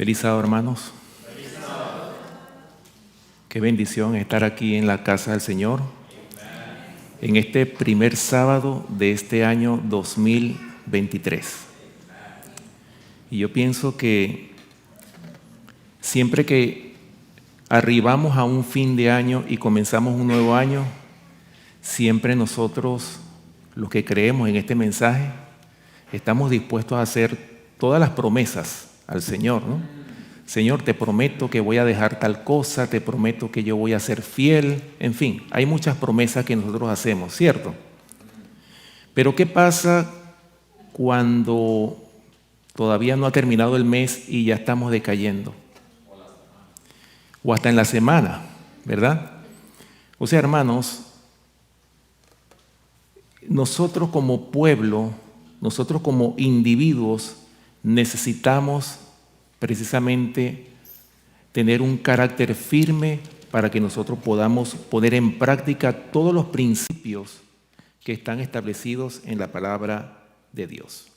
Feliz sábado, hermanos. Feliz sábado. Qué bendición estar aquí en la casa del Señor en este primer sábado de este año 2023. Y yo pienso que siempre que arribamos a un fin de año y comenzamos un nuevo año, siempre nosotros, los que creemos en este mensaje, estamos dispuestos a hacer todas las promesas al Señor, ¿no? Señor, te prometo que voy a dejar tal cosa, te prometo que yo voy a ser fiel, en fin, hay muchas promesas que nosotros hacemos, ¿cierto? Pero ¿qué pasa cuando todavía no ha terminado el mes y ya estamos decayendo? O hasta en la semana, ¿verdad? O sea, hermanos, nosotros como pueblo, nosotros como individuos, necesitamos precisamente tener un carácter firme para que nosotros podamos poner en práctica todos los principios que están establecidos en la palabra de Dios.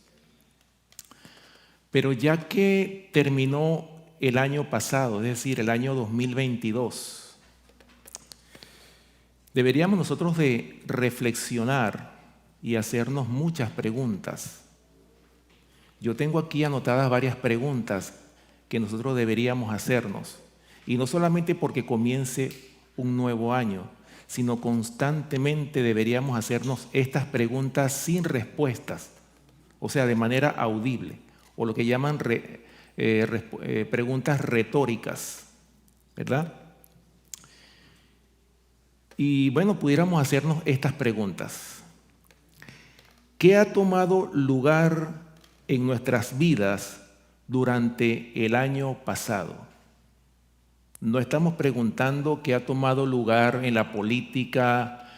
Pero ya que terminó el año pasado, es decir, el año 2022, deberíamos nosotros de reflexionar y hacernos muchas preguntas. Yo tengo aquí anotadas varias preguntas que nosotros deberíamos hacernos, y no solamente porque comience un nuevo año, sino constantemente deberíamos hacernos estas preguntas sin respuestas, o sea, de manera audible, o lo que llaman preguntas retóricas, ¿verdad? Y bueno, pudiéramos hacernos estas preguntas. ¿Qué ha tomado lugar en nuestras vidas durante el año pasado? No estamos preguntando qué ha tomado lugar en la política,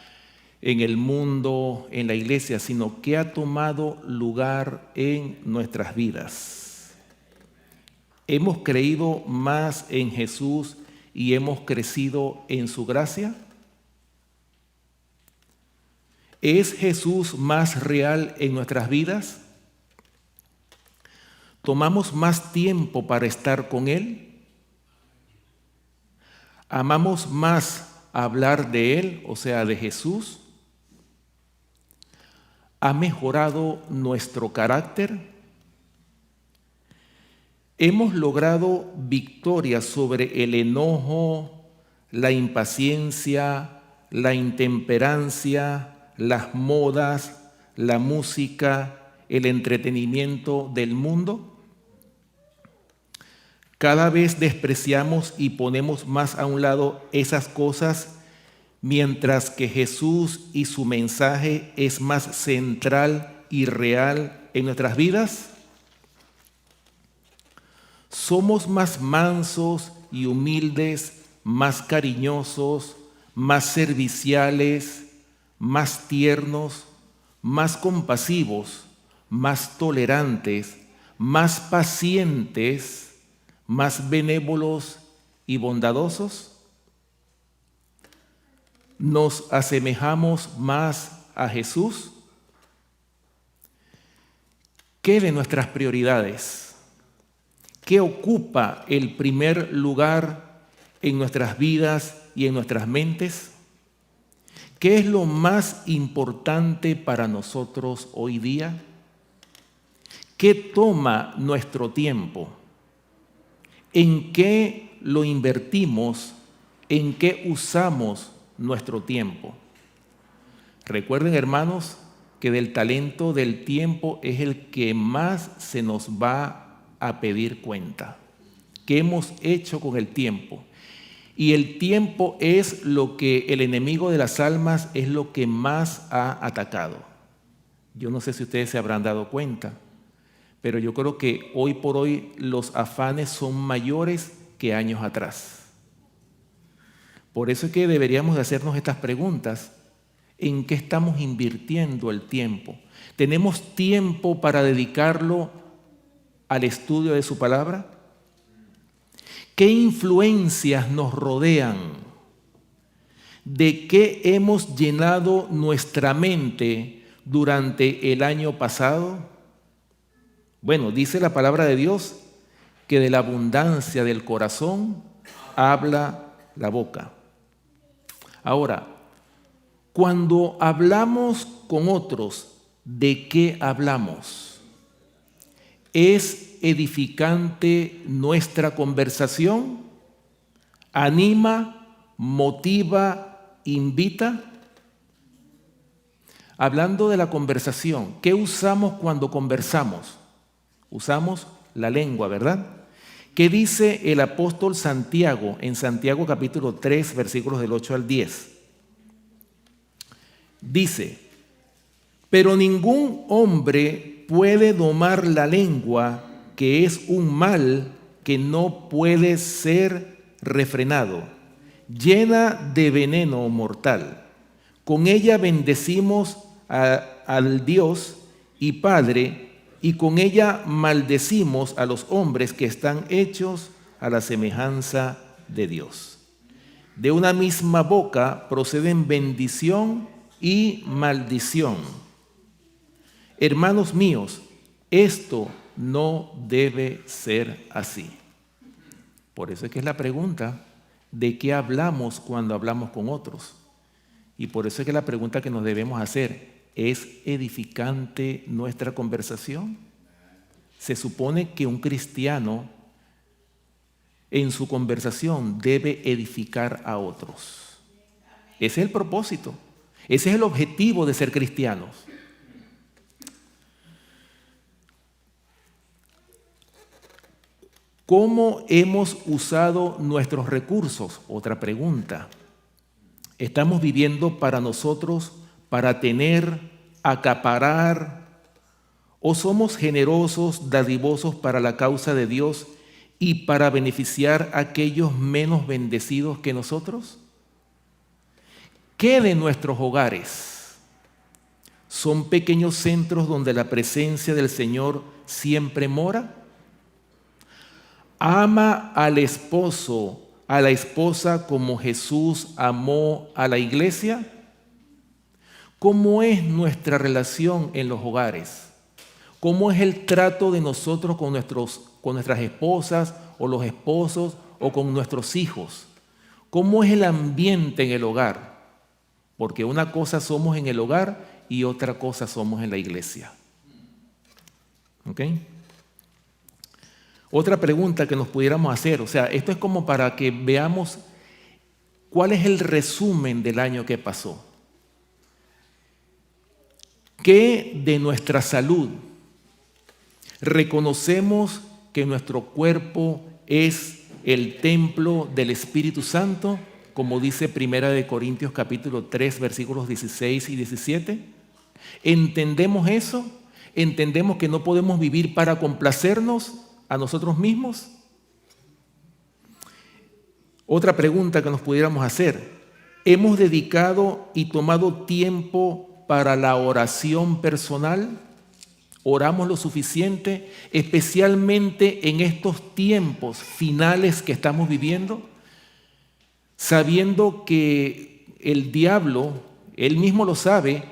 en el mundo, en la iglesia, sino qué ha tomado lugar en nuestras vidas. ¿Hemos creído más en Jesús y hemos crecido en su gracia? ¿Es Jesús más real en nuestras vidas? ¿Tomamos más tiempo para estar con Él? ¿Amamos más hablar de Él, o sea, de Jesús? ¿Ha mejorado nuestro carácter? ¿Hemos logrado victoria sobre el enojo, la impaciencia, la intemperancia, las modas, la música, el entretenimiento del mundo? Cada vez despreciamos y ponemos más a un lado esas cosas, mientras que Jesús y su mensaje es más central y real en nuestras vidas. ¿Somos más mansos y humildes, más cariñosos, más serviciales, más tiernos, más compasivos, más tolerantes, más pacientes, más benévolos y bondadosos? ¿Nos asemejamos más a Jesús? ¿Qué de nuestras prioridades? ¿Qué ocupa el primer lugar en nuestras vidas y en nuestras mentes? ¿Qué es lo más importante para nosotros hoy día? ¿Qué toma nuestro tiempo? ¿En qué lo invertimos? ¿En qué usamos nuestro tiempo? Recuerden, hermanos, que del talento del tiempo es el que más se nos va a pedir cuenta. ¿Qué hemos hecho con el tiempo? Y el tiempo es lo que el enemigo de las almas es lo que más ha atacado. Yo no sé si ustedes se habrán dado cuenta, pero yo creo que hoy por hoy los afanes son mayores que años atrás. Por eso es que deberíamos de hacernos estas preguntas. ¿En qué estamos invirtiendo el tiempo? ¿Tenemos tiempo para dedicarlo al estudio de su palabra? ¿Qué influencias nos rodean? ¿De qué hemos llenado nuestra mente durante el año pasado? Bueno, dice la palabra de Dios que de la abundancia del corazón habla la boca. Ahora, cuando hablamos con otros, ¿de qué hablamos? ¿Es edificante nuestra conversación? ¿Anima, motiva, invita? Hablando de la conversación, ¿qué usamos cuando conversamos? Usamos la lengua, ¿verdad? ¿Qué dice el apóstol Santiago en Santiago capítulo 3, versículos del 8 al 10? Dice: pero ningún hombre puede domar la lengua, que es un mal que no puede ser refrenado, llena de veneno mortal. Con ella bendecimos al Dios y Padre, y con ella maldecimos a los hombres que están hechos a la semejanza de Dios. De una misma boca proceden bendición y maldición. Hermanos míos, esto no debe ser así. Por eso es que es la pregunta, ¿de qué hablamos cuando hablamos con otros? Y por eso es que la pregunta que nos debemos hacer, ¿es edificante nuestra conversación? Se supone que un cristiano en su conversación debe edificar a otros. Ese es el propósito, ese es el objetivo de ser cristianos. ¿Cómo hemos usado nuestros recursos? Otra pregunta. ¿Estamos viviendo para nosotros, para tener, acaparar? ¿O somos generosos, dadivosos para la causa de Dios y para beneficiar a aquellos menos bendecidos que nosotros? ¿Qué de nuestros hogares? ¿Son pequeños centros donde la presencia del Señor siempre mora? ¿Ama al esposo, a la esposa como Jesús amó a la iglesia? ¿Cómo es nuestra relación en los hogares? ¿Cómo es el trato de nosotros con nuestras esposas o los esposos o con nuestros hijos? ¿Cómo es el ambiente en el hogar? Porque una cosa somos en el hogar y otra cosa somos en la iglesia. ¿Ok? Otra pregunta que nos pudiéramos hacer, o sea, esto es como para que veamos cuál es el resumen del año que pasó. ¿Qué de nuestra salud? ¿Reconocemos que nuestro cuerpo es el templo del Espíritu Santo, como dice 1 Corintios capítulo 3, versículos 16 y 17? ¿Entendemos eso? ¿Entendemos que no podemos vivir para complacernos a nosotros mismos? Otra pregunta que nos pudiéramos hacer: ¿hemos dedicado y tomado tiempo para la oración personal? ¿Oramos lo suficiente, especialmente en estos tiempos finales que estamos viviendo? Sabiendo que el diablo, él mismo lo sabe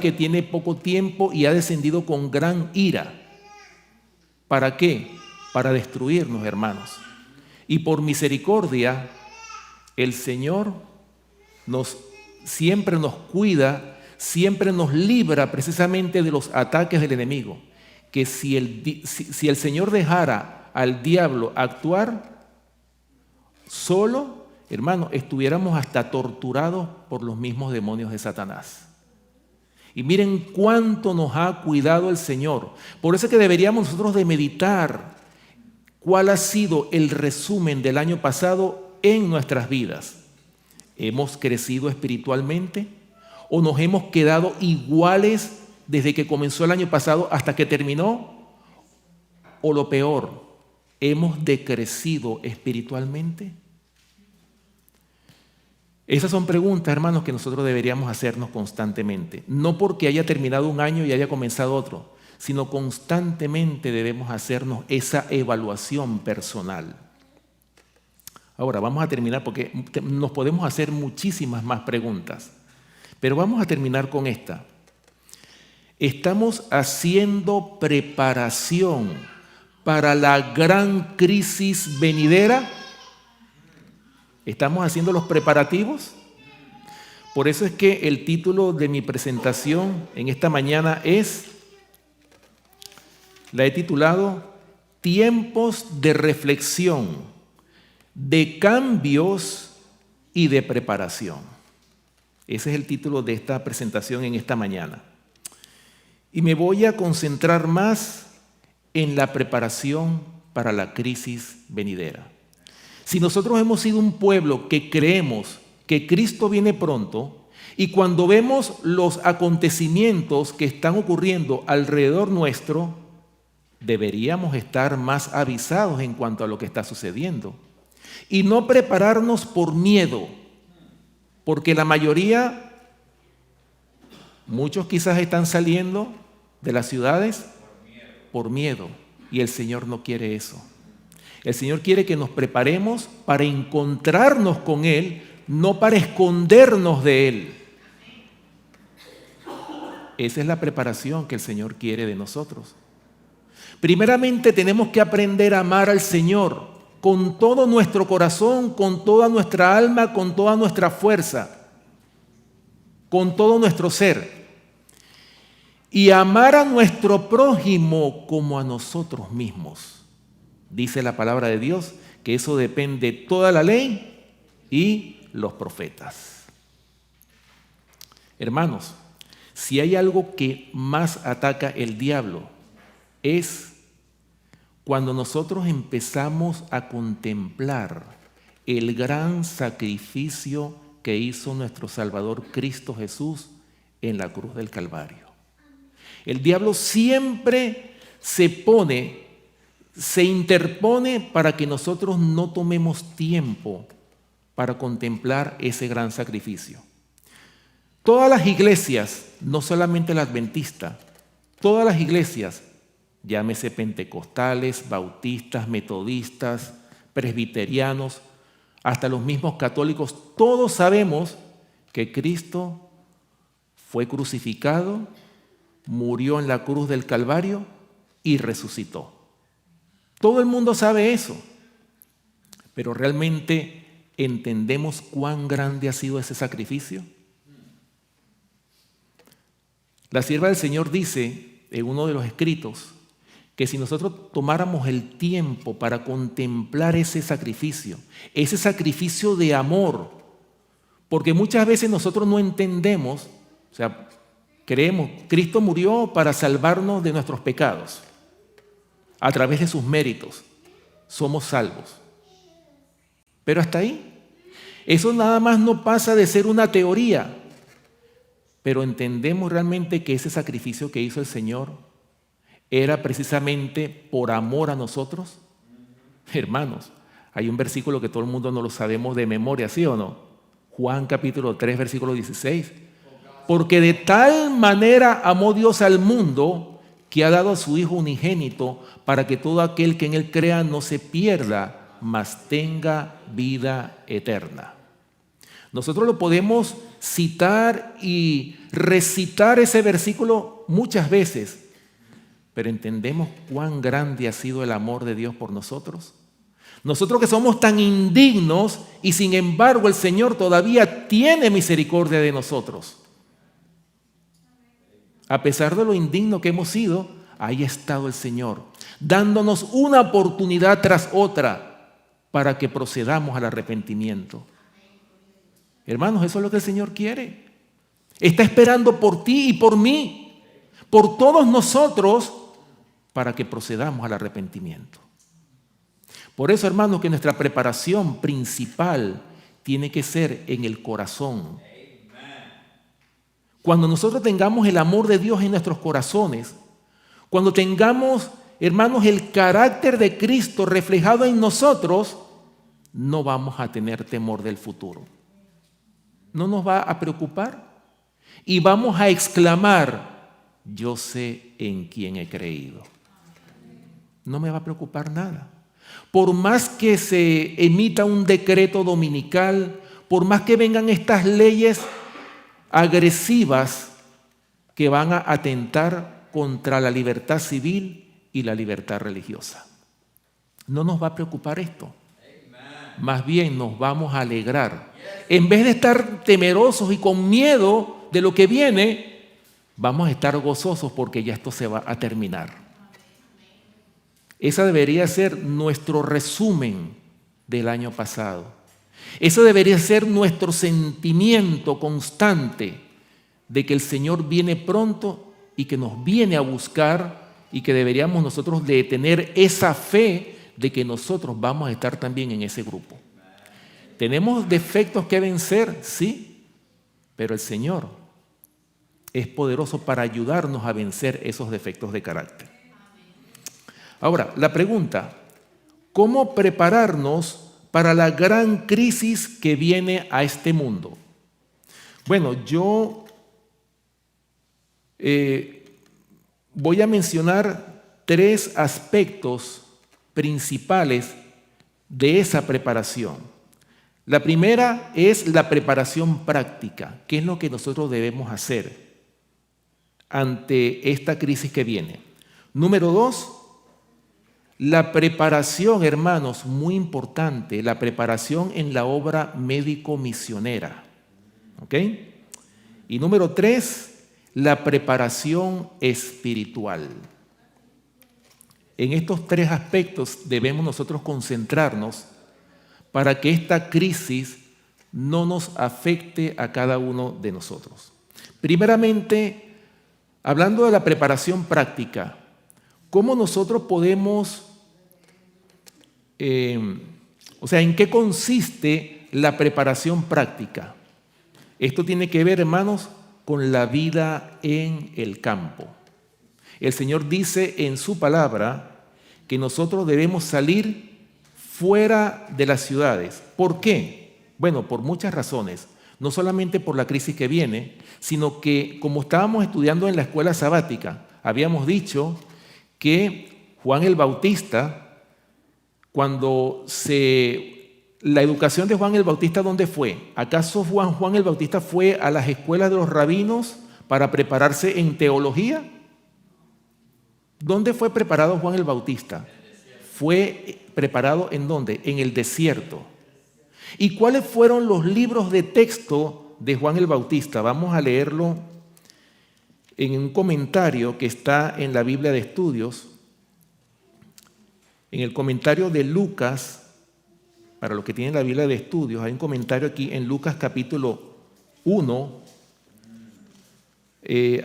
que tiene poco tiempo y ha descendido con gran ira. ¿Para qué? Para destruirnos, hermanos. Y por misericordia, el Señor siempre nos cuida, siempre nos libra precisamente de los ataques del enemigo. Que si el Señor dejara al diablo actuar solo, hermanos, estuviéramos hasta torturados por los mismos demonios de Satanás. Y miren cuánto nos ha cuidado el Señor. Por eso es que deberíamos nosotros de meditar cuál ha sido el resumen del año pasado en nuestras vidas. ¿Hemos crecido espiritualmente? ¿O nos hemos quedado iguales desde que comenzó el año pasado hasta que terminó? ¿O lo peor, hemos decrecido espiritualmente? Esas son preguntas, hermanos, que nosotros deberíamos hacernos constantemente. No porque haya terminado un año y haya comenzado otro, sino constantemente debemos hacernos esa evaluación personal. Ahora, vamos a terminar porque nos podemos hacer muchísimas más preguntas. Pero vamos a terminar con esta. ¿Estamos haciendo preparación para la gran crisis venidera? ¿Estamos haciendo los preparativos? Por eso es que el título de mi presentación en esta mañana la he titulado Tiempos de reflexión, de cambios y de preparación. Ese es el título de esta presentación en esta mañana. Y me voy a concentrar más en la preparación para la crisis venidera. Si nosotros hemos sido un pueblo que creemos que Cristo viene pronto, y cuando vemos los acontecimientos que están ocurriendo alrededor nuestro, deberíamos estar más avisados en cuanto a lo que está sucediendo y no prepararnos por miedo, porque la mayoría, muchos quizás están saliendo de las ciudades por miedo, y el Señor no quiere eso. El Señor quiere que nos preparemos para encontrarnos con Él, no para escondernos de Él. Esa es la preparación que el Señor quiere de nosotros. Primeramente tenemos que aprender a amar al Señor con todo nuestro corazón, con toda nuestra alma, con toda nuestra fuerza, con todo nuestro ser. Y amar a nuestro prójimo como a nosotros mismos. Dice la palabra de Dios que eso depende de toda la ley y los profetas. Hermanos, si hay algo que más ataca el diablo, es cuando nosotros empezamos a contemplar el gran sacrificio que hizo nuestro Salvador Cristo Jesús en la cruz del Calvario. El diablo siempre se interpone para que nosotros no tomemos tiempo para contemplar ese gran sacrificio. Todas las iglesias, no solamente la adventista, todas las iglesias, llámese pentecostales, bautistas, metodistas, presbiterianos, hasta los mismos católicos, todos sabemos que Cristo fue crucificado, murió en la cruz del Calvario y resucitó. Todo el mundo sabe eso, pero ¿realmente entendemos cuán grande ha sido ese sacrificio? La sierva del Señor dice en uno de los escritos que si nosotros tomáramos el tiempo para contemplar ese sacrificio de amor, porque muchas veces nosotros no entendemos, o sea, creemos, Cristo murió para salvarnos de nuestros pecados. A través de sus méritos somos salvos. Pero hasta ahí. Eso nada más no pasa de ser una teoría. Pero entendemos realmente que ese sacrificio que hizo el Señor era precisamente por amor a nosotros. Hermanos, hay un versículo que todo el mundo no lo sabemos de memoria, ¿sí o no? Juan capítulo 3, versículo 16. Porque de tal manera amó Dios al mundo que ha dado a su Hijo unigénito para que todo aquel que en Él crea no se pierda, mas tenga vida eterna. Nosotros lo podemos citar y recitar ese versículo muchas veces, pero ¿entendemos cuán grande ha sido el amor de Dios por nosotros? Nosotros que somos tan indignos y sin embargo el Señor todavía tiene misericordia de nosotros. A pesar de lo indigno que hemos sido, ahí ha estado el Señor, dándonos una oportunidad tras otra para que procedamos al arrepentimiento. Hermanos, eso es lo que el Señor quiere. Está esperando por ti y por mí, por todos nosotros, para que procedamos al arrepentimiento. Por eso, hermanos, que nuestra preparación principal tiene que ser en el corazón. Cuando nosotros tengamos el amor de Dios en nuestros corazones, cuando tengamos, hermanos, el carácter de Cristo reflejado en nosotros, no vamos a tener temor del futuro. No nos va a preocupar y vamos a exclamar, yo sé en quién he creído. No me va a preocupar nada. Por más que se emita un decreto dominical, por más que vengan estas leyes agresivas que van a atentar contra la libertad civil y la libertad religiosa. no nos va a preocupar esto. Más bien nos vamos a alegrar. En vez de estar temerosos y con miedo de lo que viene, vamos a estar gozosos porque ya esto se va a terminar. Ese debería ser nuestro resumen del año pasado. Ese debería ser nuestro sentimiento constante de que el Señor viene pronto y que nos viene a buscar y que deberíamos nosotros de tener esa fe de que nosotros vamos a estar también en ese grupo. ¿Tenemos defectos que vencer? Sí, pero el Señor es poderoso para ayudarnos a vencer esos defectos de carácter. Ahora, la pregunta, ¿cómo prepararnos para la gran crisis que viene a este mundo? Bueno, yo voy a mencionar 3 aspectos principales de esa preparación. La primera es la preparación práctica. ¿Qué es lo que nosotros debemos hacer ante esta crisis que viene? Número 2, la preparación, hermanos, muy importante, la preparación en la obra médico-misionera. ¿Ok? Y número 3, la preparación espiritual. En estos 3 aspectos debemos nosotros concentrarnos para que esta crisis no nos afecte a cada uno de nosotros. Primeramente, hablando de la preparación práctica, ¿cómo nosotros podemos, en qué consiste la preparación práctica? Esto tiene que ver, hermanos, con la vida en el campo. El Señor dice en su palabra que nosotros debemos salir fuera de las ciudades. ¿Por qué? Bueno, por muchas razones. No solamente por la crisis que viene, sino que como estábamos estudiando en la escuela sabática, habíamos dicho que Juan el Bautista, la educación de Juan el Bautista, ¿dónde fue? ¿Acaso Juan el Bautista fue a las escuelas de los rabinos para prepararse en teología? ¿Dónde fue preparado Juan el Bautista? Fue preparado ¿en dónde? En el desierto. ¿Y cuáles fueron los libros de texto de Juan el Bautista? Vamos a leerlo en un comentario que está en la Biblia de Estudios, en el comentario de Lucas. Para los que tienen la Biblia de Estudios, hay un comentario aquí en Lucas capítulo 1,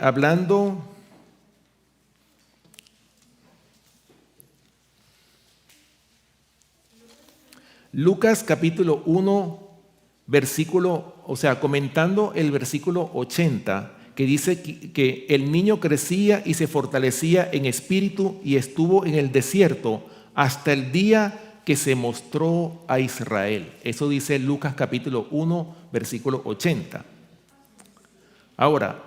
hablando Lucas capítulo 1, comentando el versículo 80, que dice que el niño crecía y se fortalecía en espíritu y estuvo en el desierto hasta el día que se mostró a Israel. Eso dice Lucas capítulo 1, versículo 80. Ahora,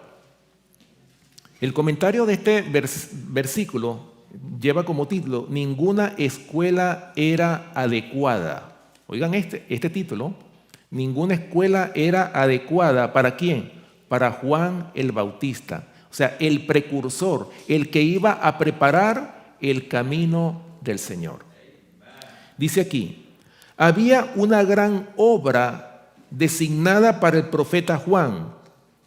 el comentario de este versículo lleva como título: ninguna escuela era adecuada. Oigan este título: ninguna escuela era adecuada. ¿Para quién? Para Juan el Bautista. O sea, el precursor, el que iba a preparar el camino del Señor. Dice aquí, había una gran obra designada para el profeta Juan,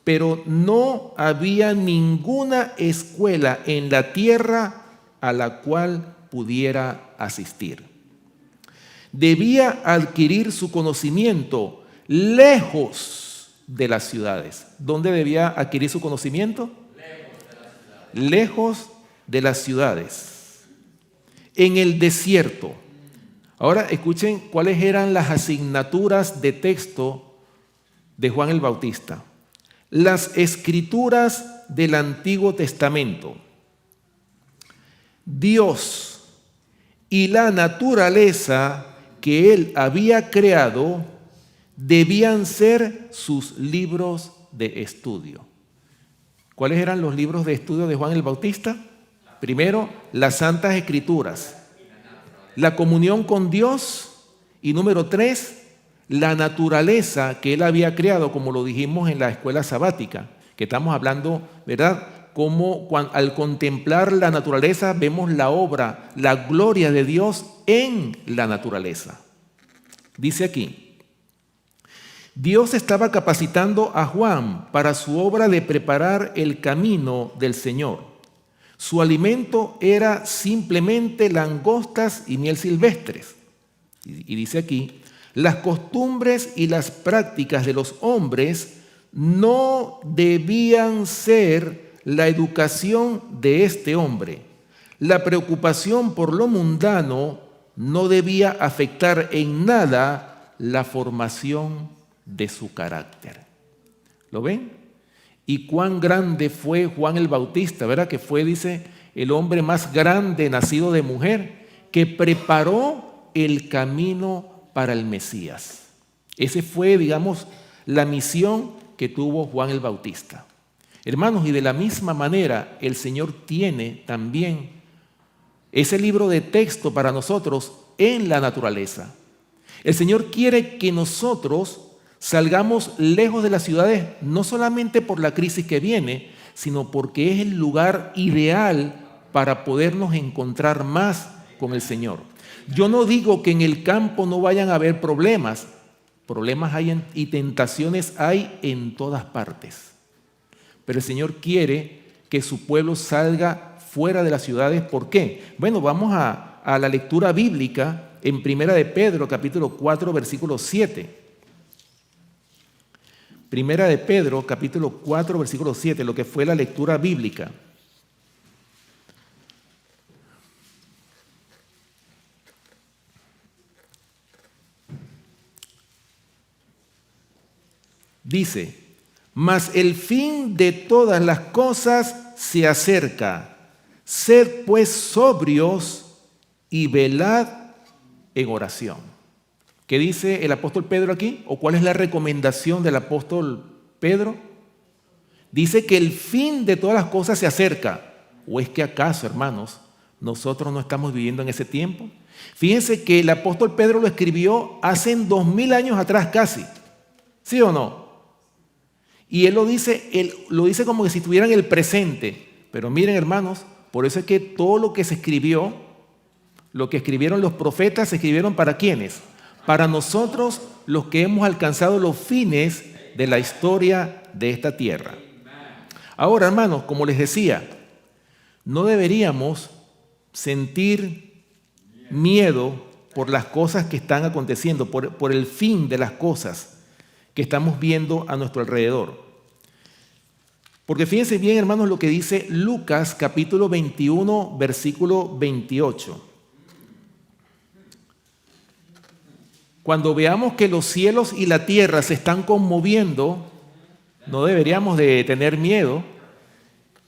pero no había ninguna escuela en la tierra a la cual pudiera asistir. Debía adquirir su conocimiento lejos de las ciudades. ¿Dónde debía adquirir su conocimiento? Lejos de las ciudades. En el desierto. Ahora escuchen cuáles eran las asignaturas de texto de Juan el Bautista. Las escrituras del Antiguo Testamento, Dios y la naturaleza que él había creado debían ser sus libros de estudio. ¿Cuáles eran los libros de estudio de Juan el Bautista? Primero, las Santas Escrituras, la comunión con Dios, y número 3, la naturaleza que él había creado, como lo dijimos en la escuela sabática, que estamos hablando, ¿verdad?, cómo al contemplar la naturaleza vemos la obra, la gloria de Dios en la naturaleza. Dice aquí, Dios estaba capacitando a Juan para su obra de preparar el camino del Señor. Su alimento era simplemente langostas y miel silvestres. Y dice aquí, las costumbres y las prácticas de los hombres no debían ser la educación de este hombre. La preocupación por lo mundano no debía afectar en nada la formación de su carácter. ¿Lo ven? Y cuán grande fue Juan el Bautista, ¿verdad? Que fue, dice, el hombre más grande nacido de mujer, que preparó el camino para el Mesías. Ese fue, digamos, la misión que tuvo Juan el Bautista. Hermanos, y de la misma manera el Señor tiene también ese libro de texto para nosotros en la naturaleza. El Señor quiere que nosotros salgamos lejos de las ciudades, no solamente por la crisis que viene, sino porque es el lugar ideal para podernos encontrar más con el Señor. Yo no digo que en el campo no vayan a haber problemas. Problemas hay y tentaciones hay en todas partes. Pero el Señor quiere que su pueblo salga fuera de las ciudades. ¿Por qué? Bueno, vamos a la lectura bíblica en Primera de Pedro, capítulo 4, versículo 7. Primera de Pedro, capítulo 4, versículo 7, lo que fue la lectura bíblica. Dice, mas el fin de todas las cosas se acerca. Sed pues sobrios y velad en oración. ¿Qué dice el apóstol Pedro aquí? ¿O cuál es la recomendación del apóstol Pedro? Dice que el fin de todas las cosas se acerca. ¿O es que acaso, hermanos, nosotros no estamos viviendo en ese tiempo? Fíjense que el apóstol Pedro lo escribió hace 2000 años atrás casi. ¿Sí o no? Y él lo dice como que si estuviera en el presente. Pero miren, hermanos, por eso es que todo lo que se escribió, lo que escribieron los profetas, se escribieron ¿para quiénes? Para nosotros, los que hemos alcanzado los fines de la historia de esta tierra. Ahora, hermanos, como les decía, no deberíamos sentir miedo por las cosas que están aconteciendo, por el fin de las cosas que estamos viendo a nuestro alrededor. Porque fíjense bien, hermanos, lo que dice Lucas capítulo 21, versículo 28. Cuando veamos que los cielos y la tierra se están conmoviendo, no deberíamos de tener miedo.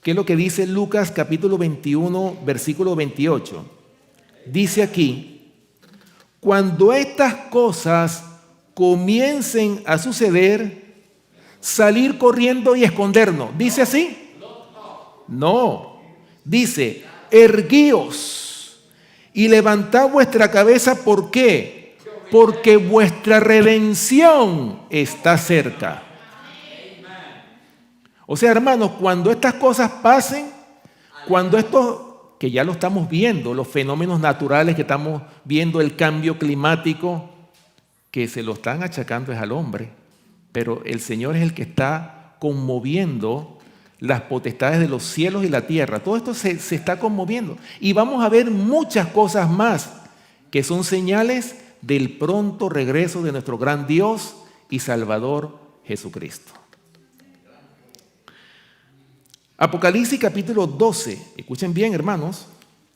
¿Qué es lo que dice Lucas capítulo 21, versículo 28? Dice aquí, cuando estas cosas comiencen a suceder, salir corriendo y escondernos. ¿Dice así? No. Dice, erguíos y levantad vuestra cabeza. ¿Por qué? Porque vuestra redención está cerca. O sea, hermanos, cuando estas cosas pasen, cuando esto, que ya lo estamos viendo, los fenómenos naturales que estamos viendo, el cambio climático, que se lo están achacando es al hombre, pero el Señor es el que está conmoviendo las potestades de los cielos y la tierra. Todo esto se está conmoviendo. Y vamos a ver muchas cosas más que son señales del pronto regreso de nuestro gran Dios y Salvador Jesucristo. Apocalipsis capítulo 12. Escuchen bien, hermanos,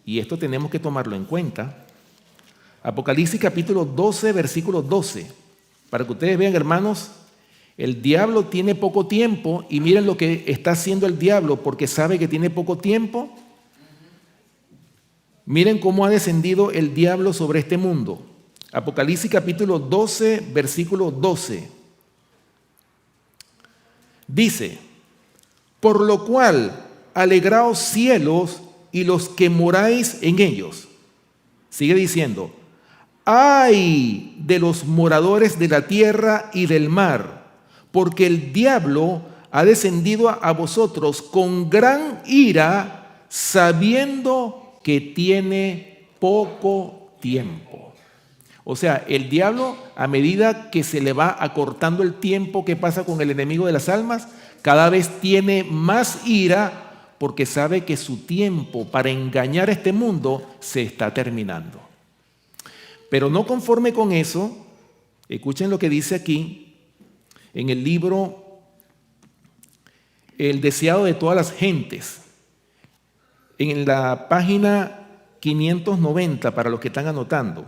y esto tenemos que tomarlo en cuenta. Apocalipsis capítulo 12, versículo 12. Para que ustedes vean, hermanos, el diablo tiene poco tiempo y miren lo que está haciendo el diablo porque sabe que tiene poco tiempo. Miren cómo ha descendido el diablo sobre este mundo. Apocalipsis capítulo 12, versículo 12. Dice, por lo cual, alegraos cielos y los que moráis en ellos. Sigue diciendo, ay de los moradores de la tierra y del mar, porque el diablo ha descendido a vosotros con gran ira, sabiendo que tiene poco tiempo. O sea, el diablo, a medida que se le va acortando el tiempo que pasa con el enemigo de las almas, cada vez tiene más ira porque sabe que su tiempo para engañar a este mundo se está terminando. Pero no conforme con eso, escuchen lo que dice aquí en el libro El deseado de todas las gentes, en la página 590 para los que están anotando.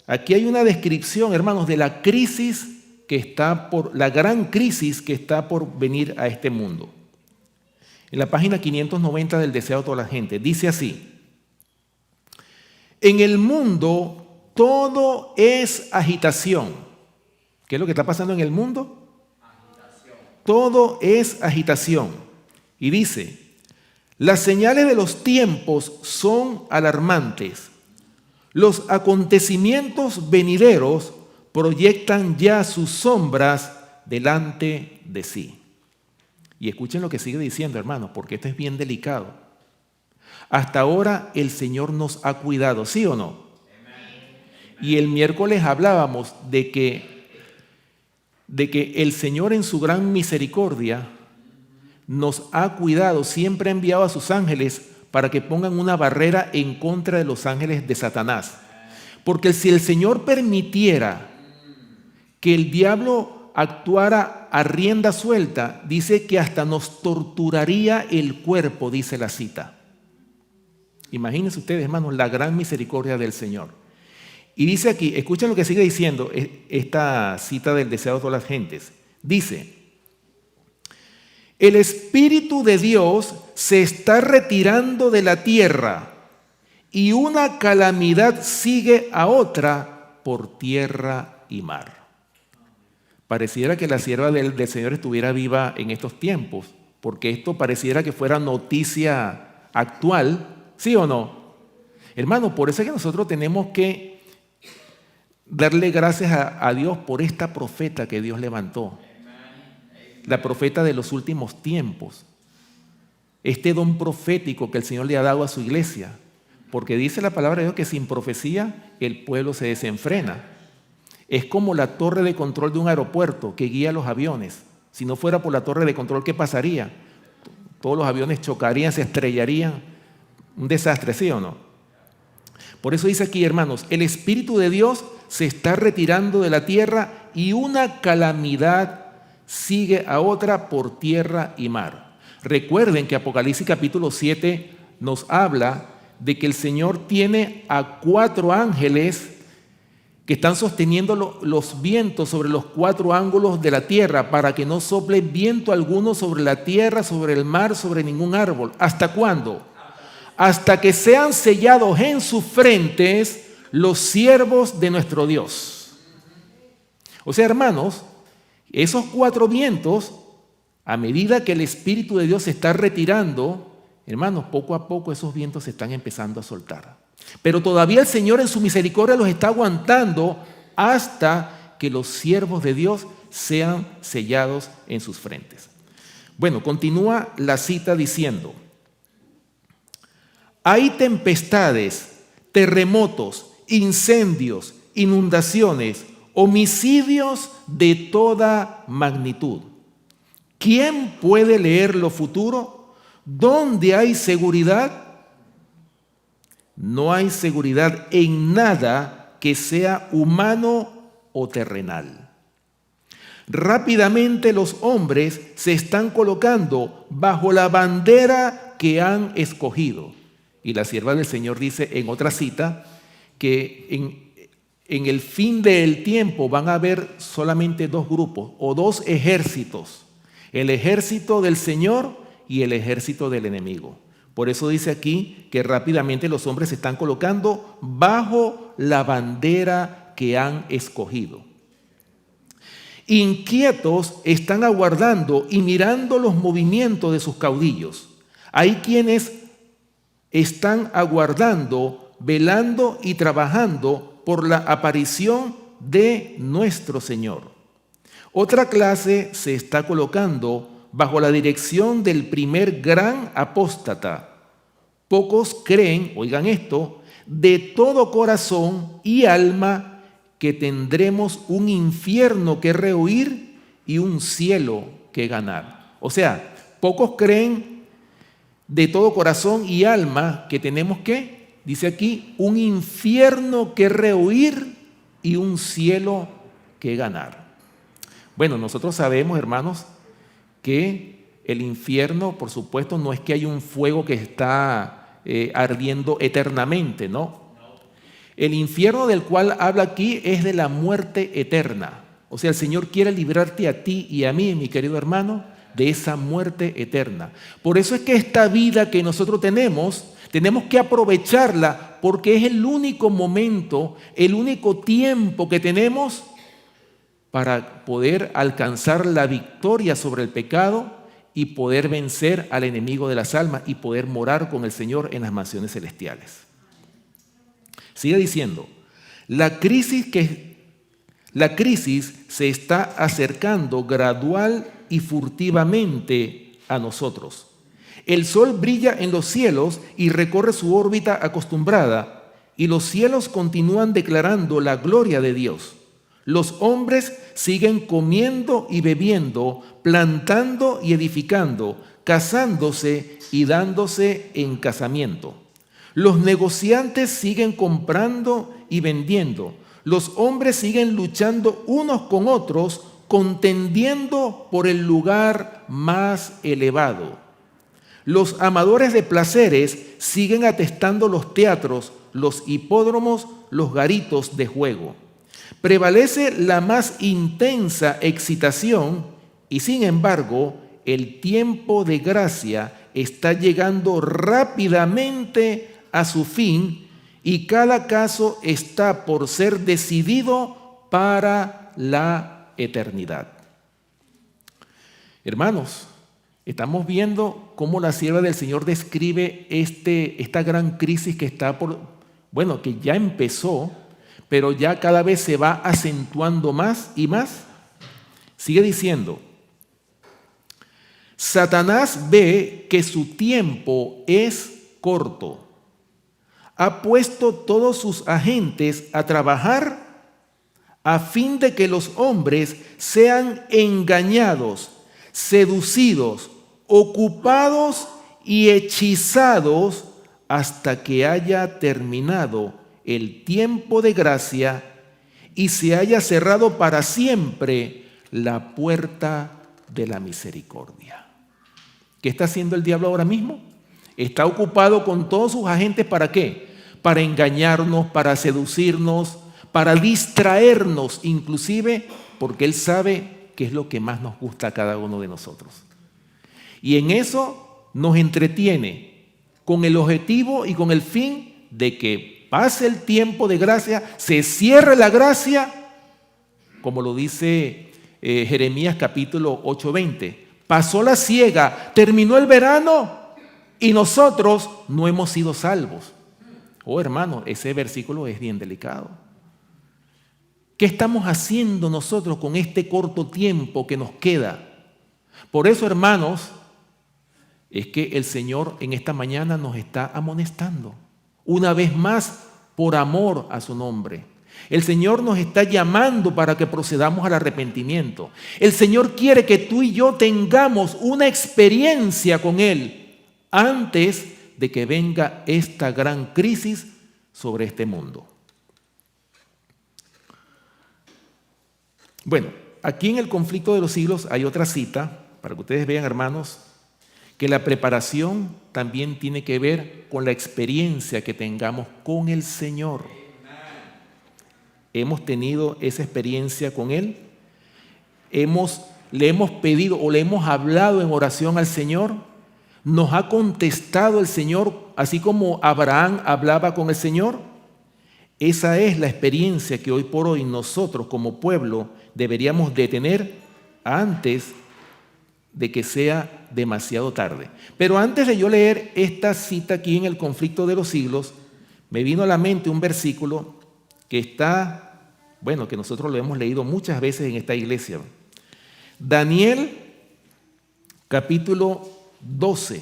Aquí hay una descripción, hermanos, de la crisis la gran crisis que está por venir a este mundo. En la página 590 del deseado de toda la gente, dice así: en el mundo todo es agitación. ¿Qué es lo que está pasando en el mundo? Agitación. Todo es agitación. Y dice: las señales de los tiempos son alarmantes. Los acontecimientos venideros proyectan ya sus sombras delante de sí. Y escuchen lo que sigue diciendo, hermanos, porque esto es bien delicado. Hasta ahora el Señor nos ha cuidado, ¿sí o no? Y el miércoles hablábamos de que el Señor en su gran misericordia nos ha cuidado, siempre ha enviado a sus ángeles para que pongan una barrera en contra de los ángeles de Satanás. Porque si el Señor permitiera que el diablo actuara a rienda suelta, dice que hasta nos torturaría el cuerpo, dice la cita. Imagínense ustedes, hermanos, la gran misericordia del Señor. Y dice aquí, escuchen lo que sigue diciendo esta cita del deseado de todas las gentes. Dice: el Espíritu de Dios se está retirando de la tierra y una calamidad sigue a otra por tierra y mar. Pareciera que la sierva del Señor estuviera viva en estos tiempos, porque esto pareciera que fuera noticia actual, ¿sí o no? Hermano, por eso es que nosotros tenemos que darle gracias a Dios por esta profeta que Dios levantó. La profeta de los últimos tiempos. Este don profético que el Señor le ha dado a su iglesia. Porque dice la palabra de Dios que sin profecía el pueblo se desenfrena. Es como la torre de control de un aeropuerto que guía los aviones. Si no fuera por la torre de control, ¿qué pasaría? Todos los aviones chocarían, se estrellarían. Un desastre, ¿sí o no? Por eso dice aquí, hermanos, el Espíritu de Dios se está retirando de la tierra y una calamidad sigue a otra por tierra y mar. Recuerden que Apocalipsis capítulo 7 nos habla de que el Señor tiene a 4 ángeles que están sosteniendo los vientos sobre los 4 ángulos de la tierra para que no sople viento alguno sobre la tierra, sobre el mar, sobre ningún árbol. ¿Hasta cuándo? Hasta que sean sellados en sus frentes los siervos de nuestro Dios. O sea, hermanos, esos 4 vientos, a medida que el Espíritu de Dios se está retirando, hermanos, poco a poco esos vientos se están empezando a soltar. Pero todavía el Señor en su misericordia los está aguantando hasta que los siervos de Dios sean sellados en sus frentes. Bueno, continúa la cita diciendo: hay tempestades, terremotos, incendios, inundaciones, homicidios de toda magnitud. ¿Quién puede leer lo futuro? ¿Dónde hay seguridad? No hay seguridad en nada que sea humano o terrenal. Rápidamente los hombres se están colocando bajo la bandera que han escogido. Y la sierva del Señor dice en otra cita que en el fin del tiempo van a haber solamente 2 grupos o 2 ejércitos. El ejército del Señor y el ejército del enemigo. Por eso dice aquí que rápidamente los hombres se están colocando bajo la bandera que han escogido. Inquietos están aguardando y mirando los movimientos de sus caudillos. Hay quienes están aguardando, velando y trabajando por la aparición de nuestro Señor. Otra clase se está colocando bajo la dirección del primer gran apóstata, pocos creen, oigan esto, de todo corazón y alma que tendremos un infierno que rehuir y un cielo que ganar. O sea, pocos creen de todo corazón y alma que tenemos que, dice aquí, un infierno que rehuir y un cielo que ganar. Bueno, nosotros sabemos, hermanos, que el infierno, por supuesto, no es que hay un fuego que está ardiendo eternamente, ¿no? El infierno del cual habla aquí es de la muerte eterna. O sea, el Señor quiere librarte a ti y a mí, mi querido hermano, de esa muerte eterna. Por eso es que esta vida que nosotros tenemos que aprovecharla, porque es el único momento, el único tiempo que tenemos para poder alcanzar la victoria sobre el pecado y poder vencer al enemigo de las almas y poder morar con el Señor en las mansiones celestiales. Sigue diciendo, la crisis se está acercando gradual y furtivamente a nosotros. El sol brilla en los cielos y recorre su órbita acostumbrada, y los cielos continúan declarando la gloria de Dios. Los hombres siguen comiendo y bebiendo, plantando y edificando, casándose y dándose en casamiento. Los negociantes siguen comprando y vendiendo. Los hombres siguen luchando unos con otros, contendiendo por el lugar más elevado. Los amadores de placeres siguen atestando los teatros, los hipódromos, los garitos de juego. Prevalece la más intensa excitación y, sin embargo, el tiempo de gracia está llegando rápidamente a su fin y cada caso está por ser decidido para la eternidad. Hermanos, estamos viendo cómo la sierva del Señor describe esta gran crisis que está que ya empezó, pero ya cada vez se va acentuando más y más. Sigue diciendo, Satanás ve que su tiempo es corto. Ha puesto todos sus agentes a trabajar a fin de que los hombres sean engañados, seducidos, ocupados y hechizados hasta que haya terminado el tiempo de gracia y se haya cerrado para siempre la puerta de la misericordia. ¿Qué está haciendo el diablo ahora mismo? Está ocupado con todos sus agentes, ¿para qué? Para engañarnos, para seducirnos, para distraernos, inclusive porque él sabe qué es lo que más nos gusta a cada uno de nosotros. Y en eso nos entretiene con el objetivo y con el fin de que pase el tiempo de gracia, se cierre la gracia, como lo dice Jeremías capítulo 8:20. Pasó la siega, terminó el verano y nosotros no hemos sido salvos. Oh, hermano, ese versículo es bien delicado. ¿Qué estamos haciendo nosotros con este corto tiempo que nos queda? Por eso, hermanos, es que el Señor en esta mañana nos está amonestando. Una vez más, por amor a su nombre. El Señor nos está llamando para que procedamos al arrepentimiento. El Señor quiere que tú y yo tengamos una experiencia con Él antes de que venga esta gran crisis sobre este mundo. Bueno, aquí en el conflicto de los siglos hay otra cita, para que ustedes vean, hermanos, que la preparación también tiene que ver con la experiencia que tengamos con el Señor. Hemos tenido esa experiencia con Él, le hemos pedido o le hemos hablado en oración al Señor, nos ha contestado el Señor, así como Abraham hablaba con el Señor. Esa es la experiencia que hoy por hoy nosotros como pueblo deberíamos de tener antes de que sea demasiado tarde. Pero antes de yo leer esta cita aquí en el conflicto de los siglos, me vino a la mente un versículo que está, que nosotros lo hemos leído muchas veces en esta iglesia. Daniel capítulo 12.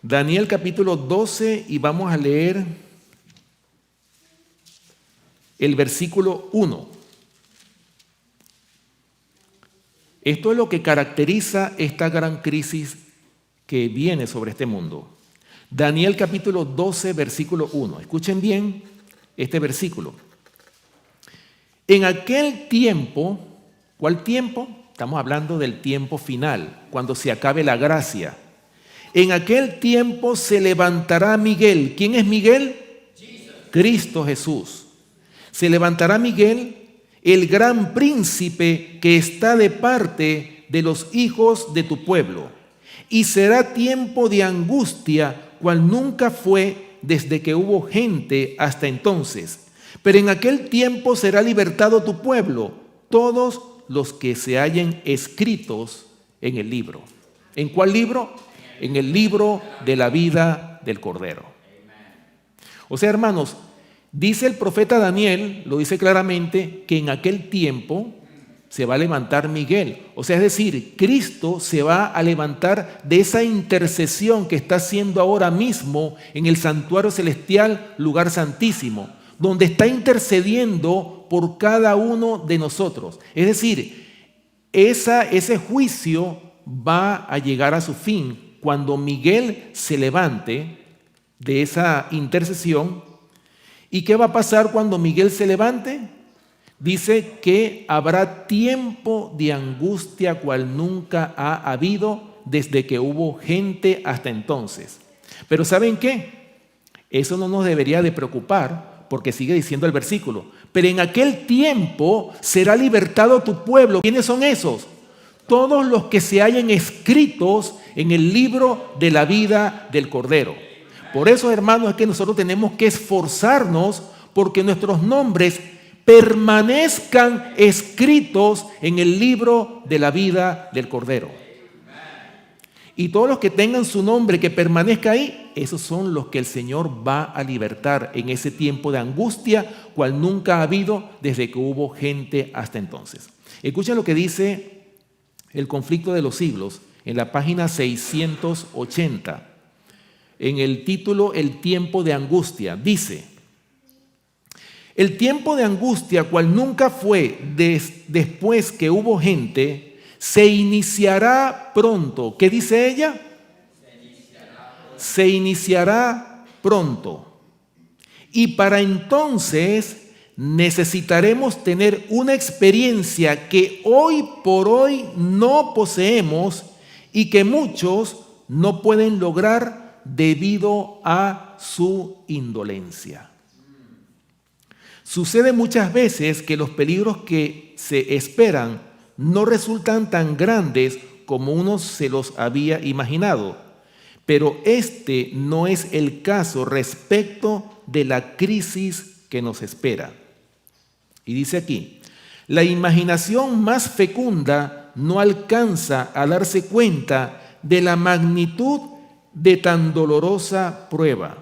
Daniel capítulo 12 y vamos a leer el versículo 1. Esto es lo que caracteriza esta gran crisis que viene sobre este mundo. Daniel capítulo 12, versículo 1. Escuchen bien este versículo. En aquel tiempo, ¿cuál tiempo? Estamos hablando del tiempo final, cuando se acabe la gracia. En aquel tiempo se levantará Miguel. ¿Quién es Miguel? Cristo Jesús. Se levantará Miguel, el gran príncipe que está de parte de los hijos de tu pueblo. Y será tiempo de angustia, cual nunca fue desde que hubo gente hasta entonces. Pero en aquel tiempo será libertado tu pueblo, todos los que se hallen escritos en el libro. ¿En cuál libro? En el libro de la vida del Cordero. O sea, hermanos, dice el profeta Daniel, lo dice claramente, que en aquel tiempo se va a levantar Miguel. O sea, es decir, Cristo se va a levantar de esa intercesión que está haciendo ahora mismo en el santuario celestial, lugar santísimo, donde está intercediendo por cada uno de nosotros. Es decir, ese juicio va a llegar a su fin cuando Miguel se levante de esa intercesión. ¿Y qué va a pasar cuando Miguel se levante? Dice que habrá tiempo de angustia cual nunca ha habido desde que hubo gente hasta entonces. Pero ¿saben qué? Eso no nos debería de preocupar, porque sigue diciendo el versículo. Pero en aquel tiempo será libertado tu pueblo. ¿Quiénes son esos? Todos los que se hayan escritos en el libro de la vida del Cordero. Por eso, hermanos, es que nosotros tenemos que esforzarnos porque nuestros nombres permanezcan escritos en el libro de la vida del Cordero. Y todos los que tengan su nombre que permanezca ahí, esos son los que el Señor va a libertar en ese tiempo de angustia, cual nunca ha habido desde que hubo gente hasta entonces. Escuchen lo que dice El conflicto de los siglos en la página 680. En el título El tiempo de angustia, dice: el tiempo de angustia, cual nunca fue después que hubo gente, se iniciará pronto. ¿Qué dice ella? Se iniciará pronto. Y para entonces necesitaremos tener una experiencia que hoy por hoy no poseemos y que muchos no pueden lograr debido a su indolencia. Sucede muchas veces que los peligros que se esperan no resultan tan grandes como uno se los había imaginado, pero este no es el caso respecto de la crisis que nos espera. Y dice aquí: la imaginación más fecunda no alcanza a darse cuenta de la magnitud de tan dolorosa prueba.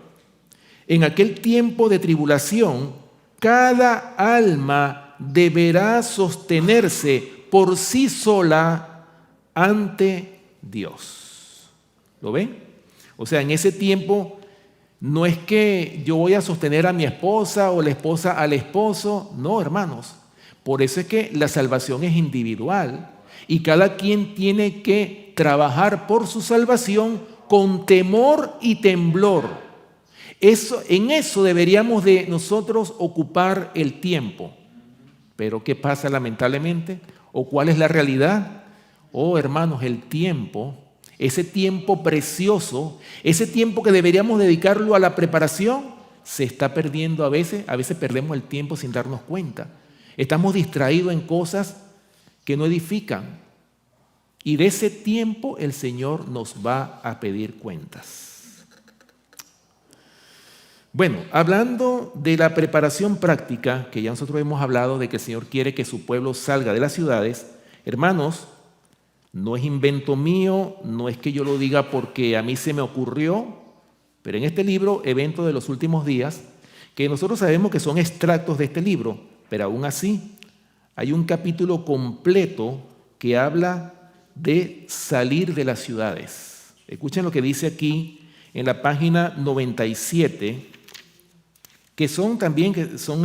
En aquel tiempo de tribulación, cada alma deberá sostenerse por sí sola ante Dios. ¿Lo ven? O sea, en ese tiempo no es que yo voy a sostener a mi esposa o la esposa al esposo. No, hermanos. Por eso es que la salvación es individual y cada quien tiene que trabajar por su salvación con temor y temblor. En eso deberíamos de nosotros ocupar el tiempo. Pero ¿qué pasa lamentablemente? ¿O cuál es la realidad? Oh, hermanos, el tiempo, ese tiempo precioso, ese tiempo que deberíamos dedicarlo a la preparación, se está perdiendo a veces perdemos el tiempo sin darnos cuenta. Estamos distraídos en cosas que no edifican. Y de ese tiempo el Señor nos va a pedir cuentas. Bueno, hablando de la preparación práctica, que ya nosotros hemos hablado de que el Señor quiere que su pueblo salga de las ciudades, hermanos, no es invento mío, no es que yo lo diga porque a mí se me ocurrió, pero en este libro, Eventos de los Últimos Días, que nosotros sabemos que son extractos de este libro, pero aún así hay un capítulo completo que habla de salir de las ciudades. Escuchen lo que dice aquí en la página 97, que son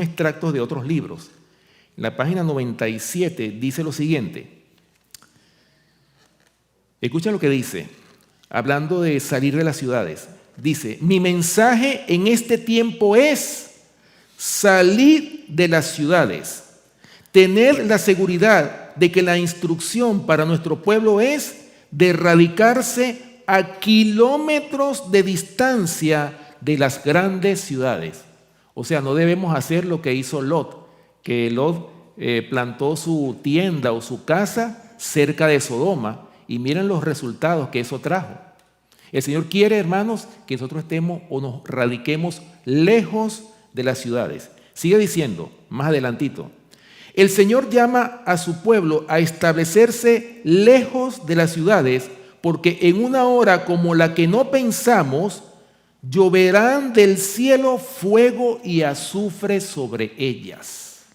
extractos de otros libros. En la página 97 dice lo siguiente. Escuchen lo que dice, hablando de salir de las ciudades. Dice, mi mensaje en este tiempo es salir de las ciudades, tener la seguridad de que la instrucción para nuestro pueblo es de radicarse a kilómetros de distancia de las grandes ciudades. O sea, no debemos hacer lo que hizo Lot, que Lot plantó su tienda o su casa cerca de Sodoma, y miren los resultados que eso trajo. El Señor quiere, hermanos, que nosotros estemos o nos radiquemos lejos de las ciudades. Sigue diciendo, más adelantito, el Señor llama a su pueblo a establecerse lejos de las ciudades, porque en una hora como la que no pensamos, lloverán del cielo fuego y azufre sobre ellas.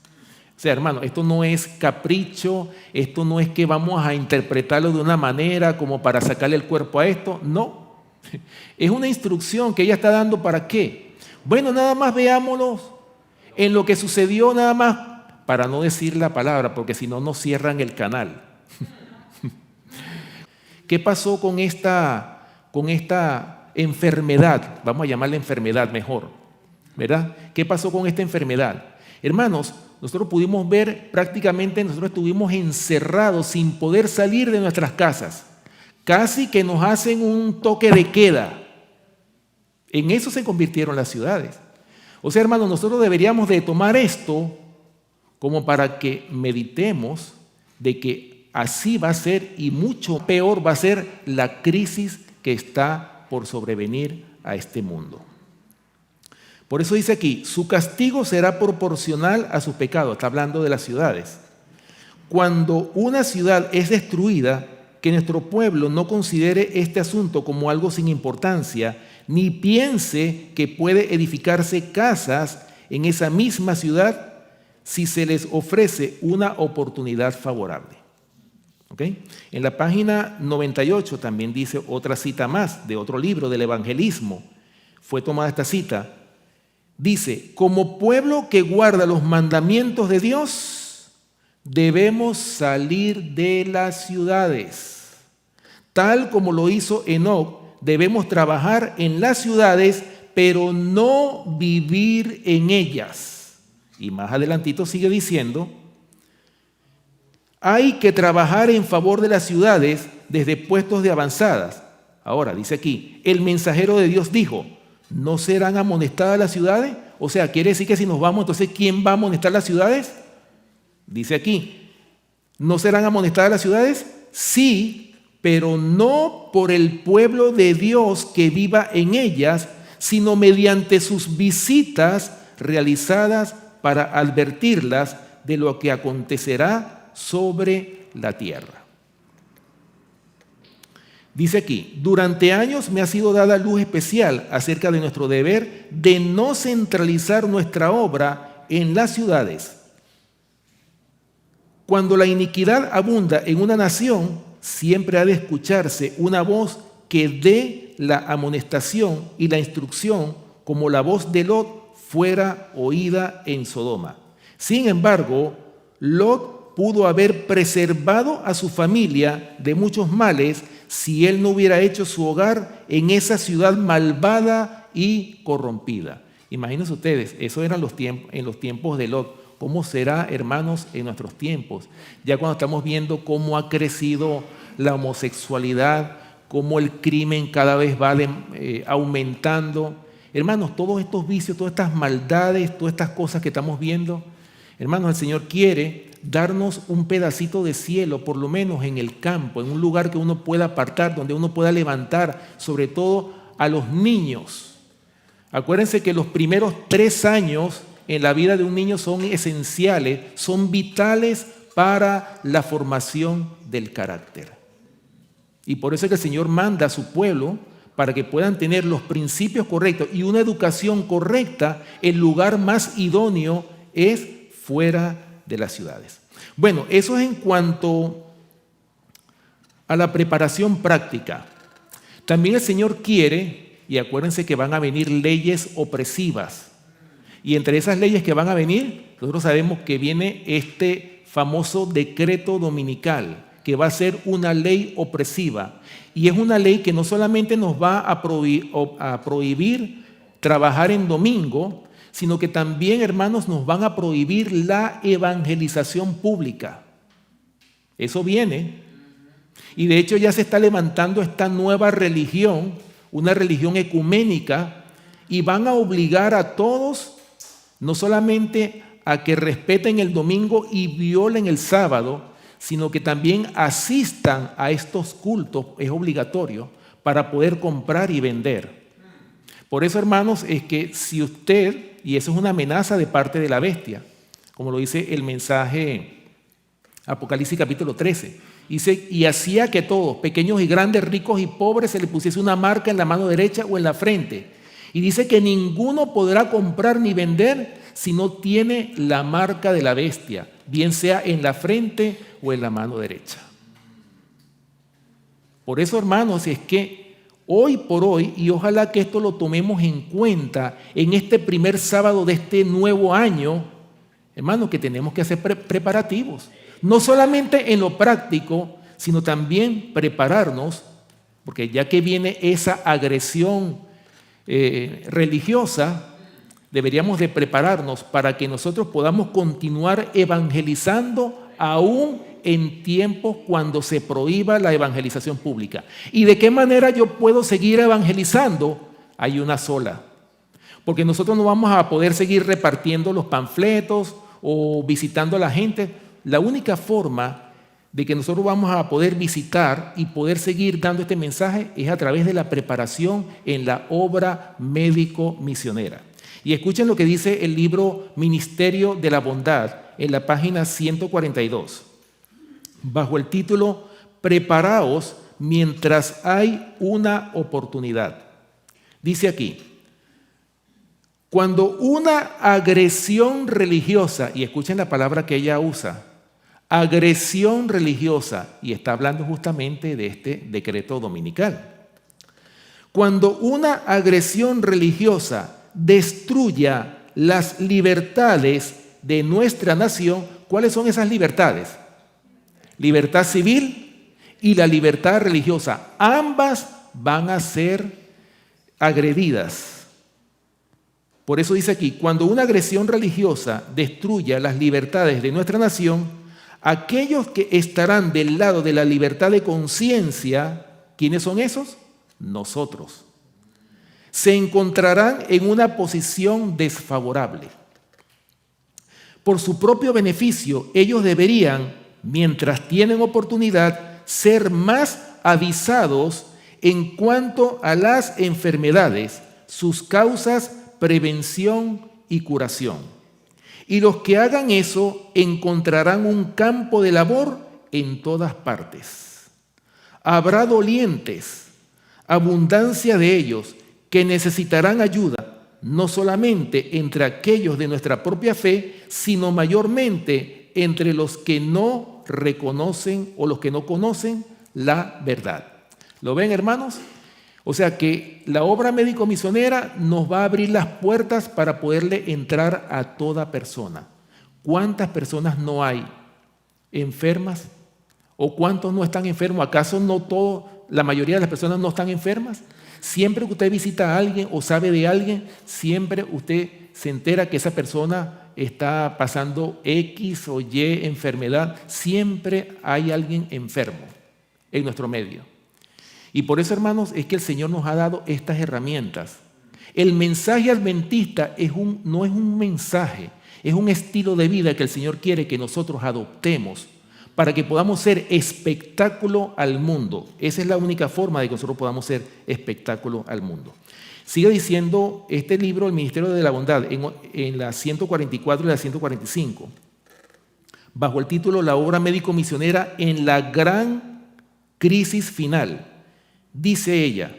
O sea, hermano, esto no es capricho, esto no es que vamos a interpretarlo de una manera como para sacarle el cuerpo a esto, no. Es una instrucción que ella está dando. ¿Para qué? Bueno, nada más veámonos en lo que sucedió, nada más, para no decir la palabra, porque si no nos cierran el canal. ¿Qué pasó con esta enfermedad? Vamos a llamarla enfermedad mejor, ¿verdad? ¿Qué pasó con esta enfermedad? Hermanos, nosotros pudimos ver prácticamente, nosotros estuvimos encerrados sin poder salir de nuestras casas. Casi que nos hacen un toque de queda. En eso se convirtieron las ciudades. O sea, hermanos, nosotros deberíamos de tomar esto como para que meditemos de que así va a ser y mucho peor va a ser la crisis que está por sobrevenir a este mundo. Por eso dice aquí, su castigo será proporcional a sus pecados. Está hablando de las ciudades. Cuando una ciudad es destruida, que nuestro pueblo no considere este asunto como algo sin importancia, ni piense que puede edificarse casas en esa misma ciudad si se les ofrece una oportunidad favorable. ¿Okay? En la página 98 también dice otra cita más de otro libro del evangelismo. Fue tomada esta cita. Dice, como pueblo que guarda los mandamientos de Dios, debemos salir de las ciudades. Tal como lo hizo Enoc, debemos trabajar en las ciudades, pero no vivir en ellas. Y más adelantito sigue diciendo, hay que trabajar en favor de las ciudades desde puestos de avanzadas. Ahora, dice aquí, el mensajero de Dios dijo, ¿no serán amonestadas las ciudades? O sea, quiere decir que si nos vamos, entonces, ¿quién va a amonestar las ciudades? Dice aquí, ¿no serán amonestadas las ciudades? Sí, pero no por el pueblo de Dios que viva en ellas, sino mediante sus visitas realizadas para advertirlas de lo que acontecerá sobre la tierra. Dice aquí, durante años me ha sido dada luz especial acerca de nuestro deber de no centralizar nuestra obra en las ciudades. Cuando la iniquidad abunda en una nación, siempre ha de escucharse una voz que dé la amonestación y la instrucción, como la voz de Lot fuera oída en Sodoma. Sin embargo, Lot pudo haber preservado a su familia de muchos males si él no hubiera hecho su hogar en esa ciudad malvada y corrompida. Imagínense ustedes, eso eran en los tiempos de Lot. ¿Cómo será, hermanos, en nuestros tiempos? Ya cuando estamos viendo cómo ha crecido la homosexualidad, cómo el crimen cada vez va aumentando. Hermanos, todos estos vicios, todas estas maldades, todas estas cosas que estamos viendo, hermanos, el Señor quiere darnos un pedacito de cielo, por lo menos en el campo, en un lugar que uno pueda apartar, donde uno pueda levantar, sobre todo a los niños. Acuérdense que los primeros 3 años en la vida de un niño son esenciales, son vitales para la formación del carácter. Y por eso es que el Señor manda a su pueblo para que puedan tener los principios correctos y una educación correcta. El lugar más idóneo es fuera de las ciudades. Bueno, eso es en cuanto a la preparación práctica. También el Señor quiere, y acuérdense que van a venir leyes opresivas. Y entre esas leyes que van a venir, nosotros sabemos que viene este famoso decreto dominical, que va a ser una ley opresiva. Y es una ley que no solamente nos va a prohibir trabajar en domingo, sino que también, hermanos, nos van a prohibir la evangelización pública. Eso viene. Y de hecho ya se está levantando esta nueva religión, una religión ecuménica, y van a obligar a todos, no solamente a que respeten el domingo y violen el sábado, sino que también asistan a estos cultos, es obligatorio, para poder comprar y vender. Por eso, hermanos, es que si usted, y eso es una amenaza de parte de la bestia, como lo dice el mensaje Apocalipsis capítulo 13, dice, y hacía que todos, pequeños y grandes, ricos y pobres, se le pusiese una marca en la mano derecha o en la frente. Y dice que ninguno podrá comprar ni vender si no tiene la marca de la bestia, bien sea en la frente o en la mano derecha. Por eso, hermanos, es que hoy por hoy, y ojalá que esto lo tomemos en cuenta en este primer sábado de este nuevo año, hermanos, que tenemos que hacer preparativos. No solamente en lo práctico, sino también prepararnos, porque ya que viene esa agresión religiosa, deberíamos de prepararnos para que nosotros podamos continuar evangelizando aún en tiempos cuando se prohíba la evangelización pública. ¿Y de qué manera yo puedo seguir evangelizando? Hay una sola. Porque nosotros no vamos a poder seguir repartiendo los panfletos o visitando a la gente. La única forma de que nosotros vamos a poder visitar y poder seguir dando este mensaje es a través de la preparación en la obra médico-misionera. Y escuchen lo que dice el libro Ministerio de la Bondad en la página 142, bajo el título Preparaos mientras hay una oportunidad. Dice aquí, cuando una agresión religiosa, y escuchen la palabra que ella usa, agresión religiosa, y está hablando justamente de este decreto dominical. Cuando una agresión religiosa destruya las libertades de nuestra nación, ¿cuáles son esas libertades? Libertad civil y la libertad religiosa. Ambas van a ser agredidas. Por eso dice aquí, cuando una agresión religiosa destruya las libertades de nuestra nación, aquellos que estarán del lado de la libertad de conciencia, ¿quiénes son esos? Nosotros. Se encontrarán en una posición desfavorable. Por su propio beneficio, ellos deberían, mientras tienen oportunidad, ser más avisados en cuanto a las enfermedades, sus causas, prevención y curación. Y los que hagan eso encontrarán un campo de labor en todas partes. Habrá dolientes, abundancia de ellos, que necesitarán ayuda, no solamente entre aquellos de nuestra propia fe, sino mayormente entre los que no reconocen o los que no conocen la verdad. ¿Lo ven, hermanos? O sea que la obra médico-misionera nos va a abrir las puertas para poderle entrar a toda persona. ¿Cuántas personas no hay enfermas? ¿O cuántos no están enfermos? ¿Acaso no la mayoría de las personas no están enfermas? Siempre que usted visita a alguien o sabe de alguien, siempre usted se entera que esa persona está pasando X o Y enfermedad. Siempre hay alguien enfermo en nuestro medio. Y por eso, hermanos, es que el Señor nos ha dado estas herramientas. El mensaje adventista no es un mensaje, es un estilo de vida que el Señor quiere que nosotros adoptemos para que podamos ser espectáculo al mundo. Esa es la única forma de que nosotros podamos ser espectáculo al mundo. Sigue diciendo este libro, El Ministerio de la Bondad, en la 144 y la 145, bajo el título La obra médico-misionera en la gran crisis final. Dice ella,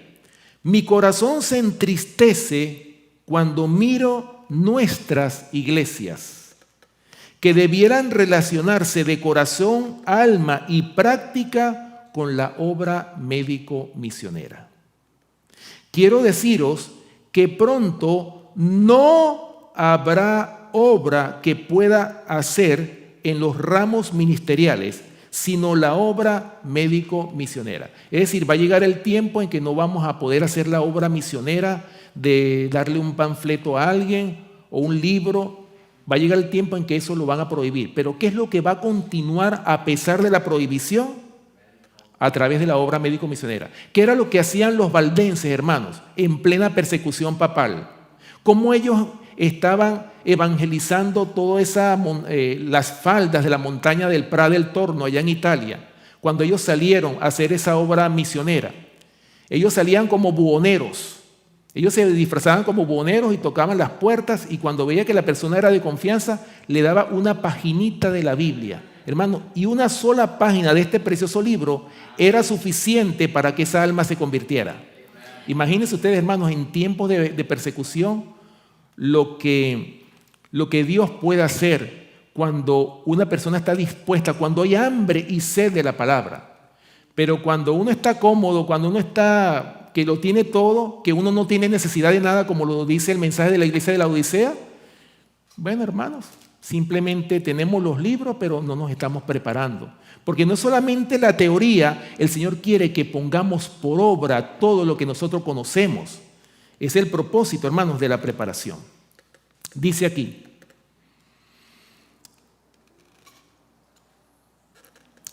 mi corazón se entristece cuando miro nuestras iglesias, que debieran relacionarse de corazón, alma y práctica con la obra médico-misionera. Quiero deciros que pronto no habrá obra que pueda hacer en los ramos ministeriales, sino la obra médico-misionera. Es decir, va a llegar el tiempo en que no vamos a poder hacer la obra misionera de darle un panfleto a alguien o un libro. Va a llegar el tiempo en que eso lo van a prohibir. Pero ¿qué es lo que va a continuar a pesar de la prohibición? A través de la obra médico-misionera. ¿Qué era lo que hacían los valdenses, hermanos, en plena persecución papal? ¿Cómo ellos estaban evangelizando todas las faldas de la montaña del Pra del Torno, allá en Italia, cuando ellos salieron a hacer esa obra misionera? Ellos salían como buhoneros. Ellos se disfrazaban como buhoneros y tocaban las puertas, y cuando veía que la persona era de confianza, le daba una paginita de la Biblia. Hermano, y una sola página de este precioso libro era suficiente para que esa alma se convirtiera. Imagínense ustedes, hermanos, en tiempos de persecución, lo que Dios puede hacer cuando una persona está dispuesta, cuando hay hambre y sed de la palabra. Pero cuando uno está cómodo, cuando uno está que lo tiene todo, que uno no tiene necesidad de nada, como lo dice el mensaje de la iglesia de la Odisea, bueno, hermanos, simplemente tenemos los libros, pero no nos estamos preparando. Porque no solamente la teoría, el Señor quiere que pongamos por obra todo lo que nosotros conocemos. Es el propósito, hermanos, de la preparación. Dice aquí: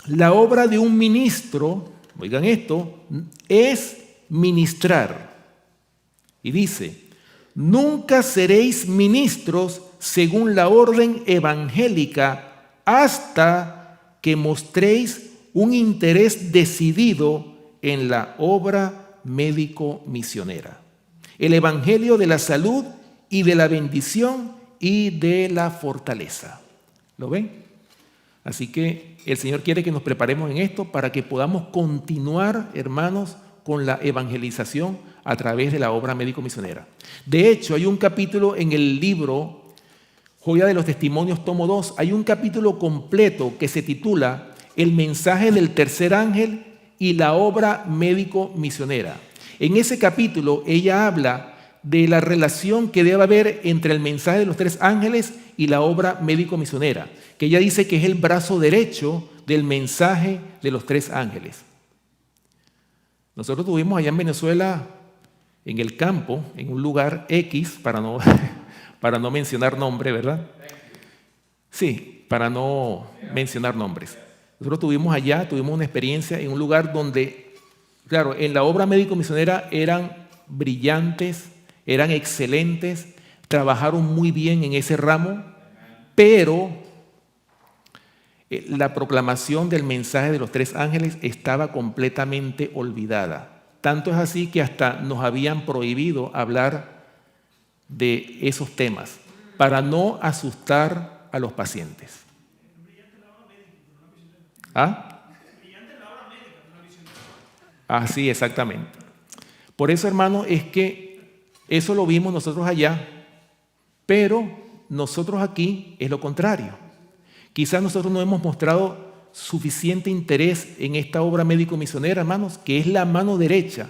la obra de un ministro, oigan esto, es ministrar. Y dice: nunca seréis ministros según la orden evangélica hasta que mostréis un interés decidido en la obra médico-misionera. El evangelio de la salud y de la bendición y de la fortaleza. ¿Lo ven? Así que el Señor quiere que nos preparemos en esto para que podamos continuar, hermanos, con la evangelización a través de la obra médico-misionera. De hecho, hay un capítulo en el libro Joya de los Testimonios, tomo 2, hay un capítulo completo que se titula El mensaje del tercer ángel y la obra médico-misionera. En ese capítulo ella habla de la relación que debe haber entre el mensaje de los tres ángeles y la obra médico-misionera, que ella dice que es el brazo derecho del mensaje de los tres ángeles. Nosotros tuvimos allá en Venezuela, en el campo, en un lugar X, para no mencionar nombre, ¿verdad? Sí, para no mencionar nombres. Nosotros tuvimos una experiencia en un lugar donde, claro, en la obra médico-misionera eran brillantes, eran excelentes, trabajaron muy bien en ese ramo, pero la proclamación del mensaje de los tres ángeles estaba completamente olvidada. Tanto es así que hasta nos habían prohibido hablar de esos temas para no asustar a los pacientes. ¿Ah? Sí, exactamente. Por eso, hermano, es que eso lo vimos nosotros allá, pero nosotros aquí es lo contrario. Quizás nosotros no hemos mostrado suficiente interés en esta obra médico-misionera, hermanos, que es la mano derecha.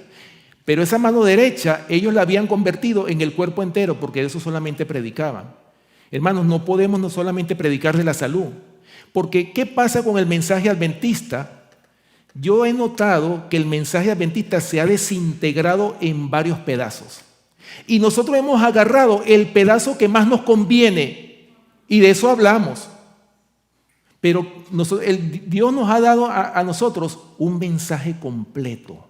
Pero esa mano derecha ellos la habían convertido en el cuerpo entero, porque de eso solamente predicaban. Hermanos, no podemos no solamente predicar de la salud, porque ¿qué pasa con el mensaje adventista? Yo he notado que el mensaje adventista se ha desintegrado en varios pedazos. Y nosotros hemos agarrado el pedazo que más nos conviene, y de eso hablamos. Pero Dios nos ha dado a nosotros un mensaje completo.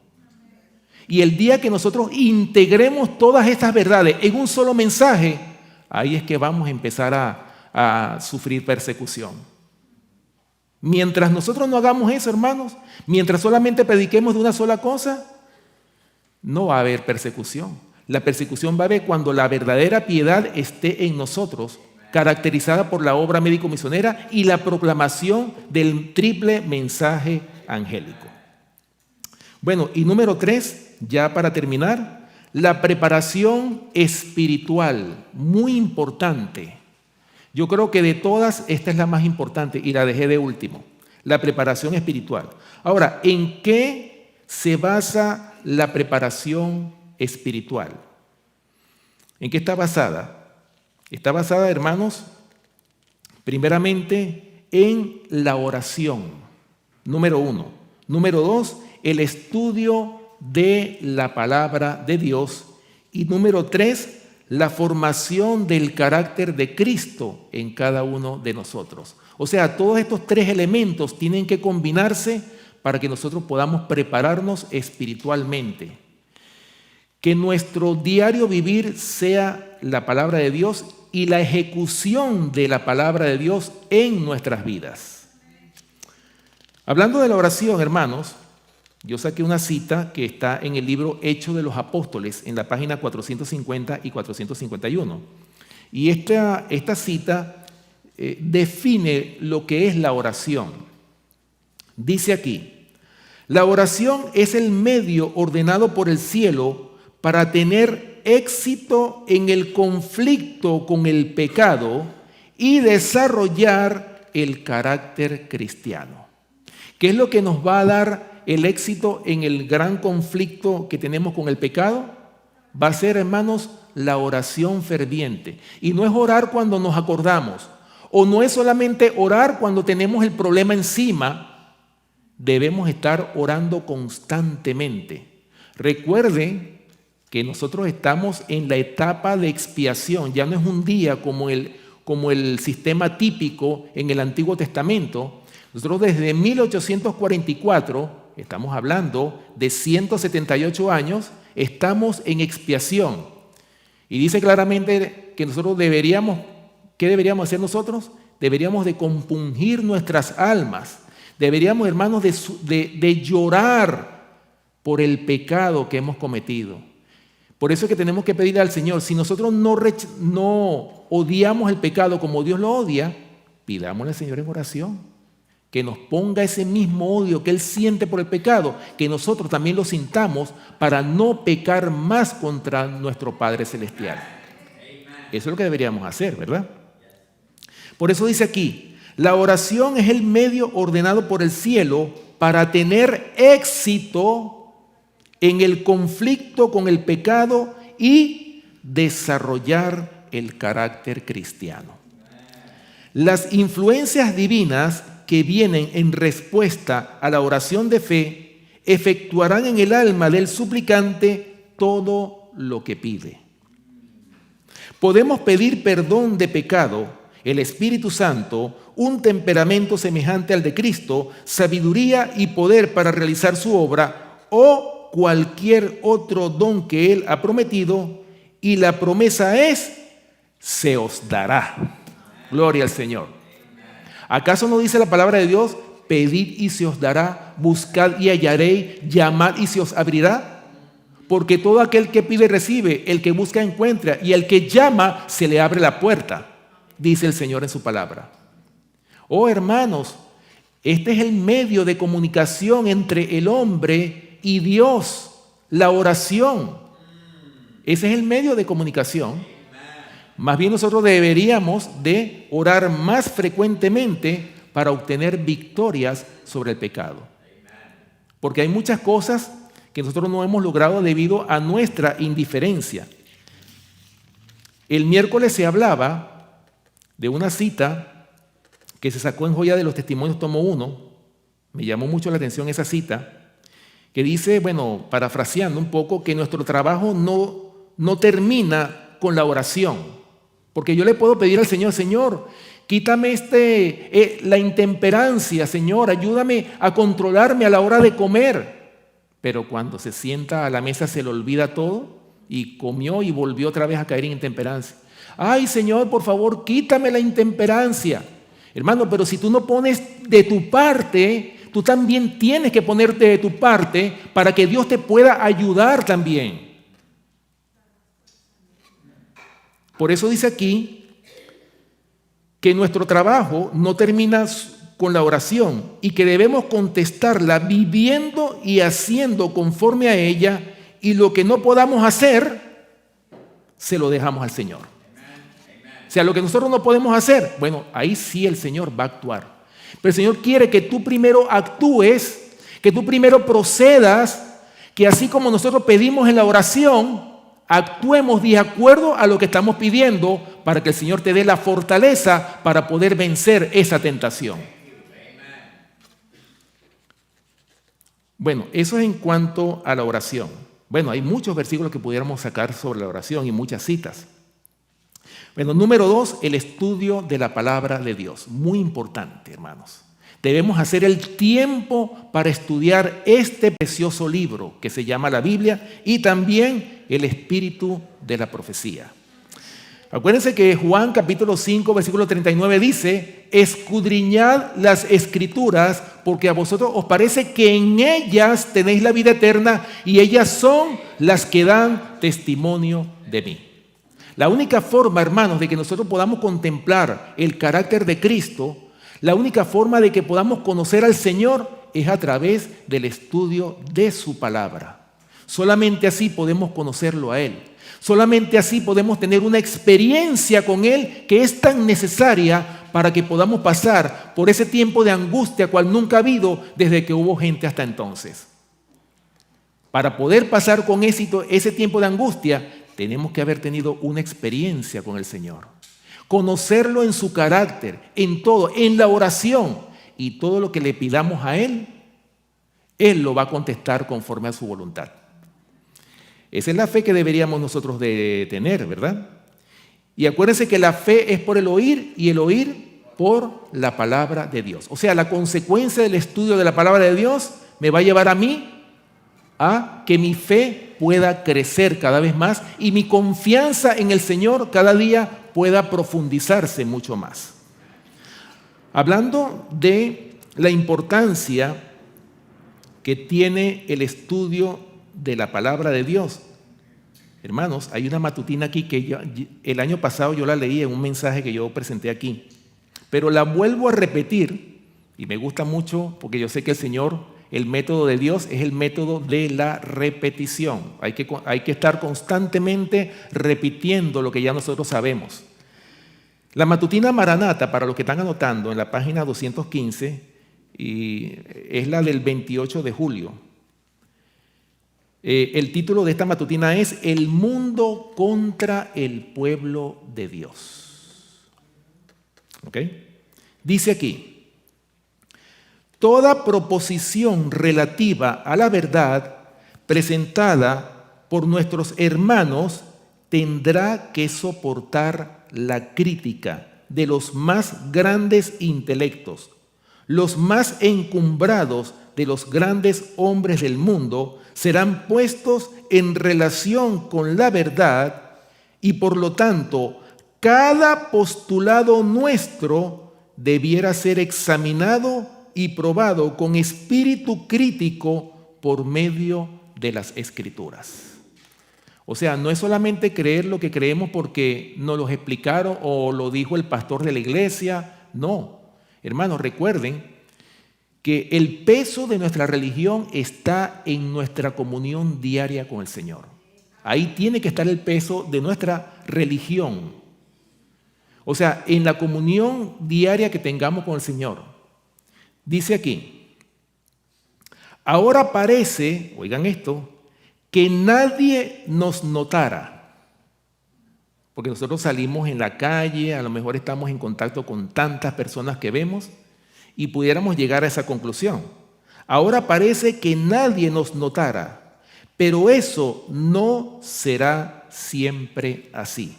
Y el día que nosotros integremos todas estas verdades en un solo mensaje, ahí es que vamos a empezar a sufrir persecución. Mientras nosotros no hagamos eso, hermanos, mientras solamente prediquemos de una sola cosa, no va a haber persecución. La persecución va a haber cuando la verdadera piedad esté en nosotros, caracterizada por la obra médico-misionera y la proclamación del triple mensaje angélico. Bueno, y número 3, ya para terminar, la preparación espiritual, muy importante. Yo creo que de todas, esta es la más importante y la dejé de último. la preparación espiritual. Ahora, ¿en qué se basa la preparación espiritual? ¿En qué está basada? Está basada, hermanos, primeramente en la oración, número 1. Número 2, el estudio de la palabra de Dios. Y número 3, la formación del carácter de Cristo en cada uno de nosotros. O sea, todos estos 3 elementos tienen que combinarse para que nosotros podamos prepararnos espiritualmente. Que nuestro diario vivir sea la palabra de Dios y la ejecución de la palabra de Dios en nuestras vidas. Hablando de la oración, hermanos, yo saqué una cita que está en el libro Hechos de los Apóstoles, en la página 450 y 451. Y esta cita define lo que es la oración. Dice aquí: la oración es el medio ordenado por el cielo para tener éxito en el conflicto con el pecado y desarrollar el carácter cristiano. ¿Qué es lo que nos va a dar el éxito en el gran conflicto que tenemos con el pecado? Va a ser, hermanos, la oración ferviente. Y no es orar cuando nos acordamos, o no es solamente orar cuando tenemos el problema encima. Debemos estar orando constantemente. Recuerden que nosotros estamos en la etapa de expiación. Ya no es un día como el sistema típico en el Antiguo Testamento. Nosotros desde 1844, estamos hablando de 178 años, estamos en expiación. Y dice claramente que nosotros ¿qué deberíamos hacer nosotros? Deberíamos de compungir nuestras almas. Deberíamos, hermanos, de llorar por el pecado que hemos cometido. Por eso es que tenemos que pedirle al Señor, si nosotros no odiamos el pecado como Dios lo odia, pidámosle al Señor en oración que nos ponga ese mismo odio que Él siente por el pecado, que nosotros también lo sintamos para no pecar más contra nuestro Padre Celestial. Eso es lo que deberíamos hacer, ¿verdad? Por eso dice aquí, la oración es el medio ordenado por el cielo para tener éxito en el conflicto con el pecado y desarrollar el carácter cristiano. Las influencias divinas que vienen en respuesta a la oración de fe efectuarán en el alma del suplicante todo lo que pide. Podemos pedir perdón de pecado, el Espíritu Santo, un temperamento semejante al de Cristo, sabiduría y poder para realizar su obra o cualquier otro don que Él ha prometido, y la promesa es: se os dará. Gloria al Señor. ¿Acaso no dice la palabra de Dios: pedid y se os dará, buscad y hallaréis, llamad y se os abrirá? Porque todo aquel que pide recibe, el que busca encuentra, y el que llama se le abre la puerta, dice el Señor en su palabra. Oh, hermanos, este es el medio de comunicación entre el hombre y Dios, la oración. Ese es el medio de comunicación. Más bien nosotros deberíamos de orar más frecuentemente para obtener victorias sobre el pecado. Porque hay muchas cosas que nosotros no hemos logrado debido a nuestra indiferencia. El miércoles se hablaba de una cita que se sacó en Joya de los Testimonios, tomo 1. Me llamó mucho la atención esa cita, que dice, parafraseando un poco, que nuestro trabajo no termina con la oración. Porque yo le puedo pedir al Señor: Señor, quítame la intemperancia, Señor, ayúdame a controlarme a la hora de comer. Pero cuando se sienta a la mesa se le olvida todo y comió y volvió otra vez a caer en intemperancia. Ay, Señor, por favor, quítame la intemperancia. Hermano, pero si tú no pones de tu parte, tú también tienes que ponerte de tu parte para que Dios te pueda ayudar también. Por eso dice aquí que nuestro trabajo no termina con la oración y que debemos contestarla viviendo y haciendo conforme a ella, y lo que no podamos hacer, se lo dejamos al Señor. O sea, lo que nosotros no podemos hacer, ahí sí el Señor va a actuar. Pero el Señor quiere que tú primero actúes, que tú primero procedas, que así como nosotros pedimos en la oración, actuemos de acuerdo a lo que estamos pidiendo para que el Señor te dé la fortaleza para poder vencer esa tentación. Bueno, eso es en cuanto a la oración. Bueno, hay muchos versículos que pudiéramos sacar sobre la oración y muchas citas. Bueno, número 2, el estudio de la palabra de Dios. Muy importante, hermanos. Debemos hacer el tiempo para estudiar este precioso libro que se llama la Biblia y también el espíritu de la profecía. Acuérdense que Juan capítulo 5, versículo 39 dice: escudriñad las escrituras porque a vosotros os parece que en ellas tenéis la vida eterna y ellas son las que dan testimonio de mí. La única forma, hermanos, de que nosotros podamos contemplar el carácter de Cristo, la única forma de que podamos conocer al Señor es a través del estudio de su palabra. Solamente así podemos conocerlo a Él. Solamente así podemos tener una experiencia con Él que es tan necesaria para que podamos pasar por ese tiempo de angustia cual nunca ha habido desde que hubo gente hasta entonces. Para poder pasar con éxito ese tiempo de angustia, tenemos que haber tenido una experiencia con el Señor. Conocerlo en su carácter, en todo, en la oración. Y todo lo que le pidamos a Él, Él lo va a contestar conforme a su voluntad. Esa es la fe que deberíamos nosotros de tener, ¿verdad? Y acuérdense que la fe es por el oír y el oír por la palabra de Dios. O sea, la consecuencia del estudio de la palabra de Dios me va a llevar a mí a que mi fe pueda crecer cada vez más y mi confianza en el Señor cada día pueda profundizarse mucho más. Hablando de la importancia que tiene el estudio de la palabra de Dios, hermanos, hay una matutina aquí que el año pasado yo la leí en un mensaje que yo presenté aquí, pero la vuelvo a repetir y me gusta mucho porque yo sé que el Señor, el método de Dios es el método de la repetición. Hay que estar constantemente repitiendo lo que ya nosotros sabemos. La matutina Maranata, para los que están anotando, en la página 215, y es la del 28 de julio. El título de esta matutina es El mundo contra el pueblo de Dios. ¿Ok? Dice aquí: toda proposición relativa a la verdad presentada por nuestros hermanos tendrá que soportar la crítica de los más grandes intelectos, los más encumbrados de los grandes hombres del mundo serán puestos en relación con la verdad y por lo tanto cada postulado nuestro debiera ser examinado y probado con espíritu crítico por medio de las Escrituras. O sea, no es solamente creer lo que creemos porque nos lo explicaron o lo dijo el pastor de la iglesia. No, hermanos, recuerden que el peso de nuestra religión está en nuestra comunión diaria con el Señor. Ahí tiene que estar el peso de nuestra religión. O sea, en la comunión diaria que tengamos con el Señor. Dice aquí: ahora parece, oigan esto, que nadie nos notara, porque nosotros salimos en la calle, a lo mejor estamos en contacto con tantas personas que vemos y pudiéramos llegar a esa conclusión. Ahora parece que nadie nos notara, pero eso no será siempre así.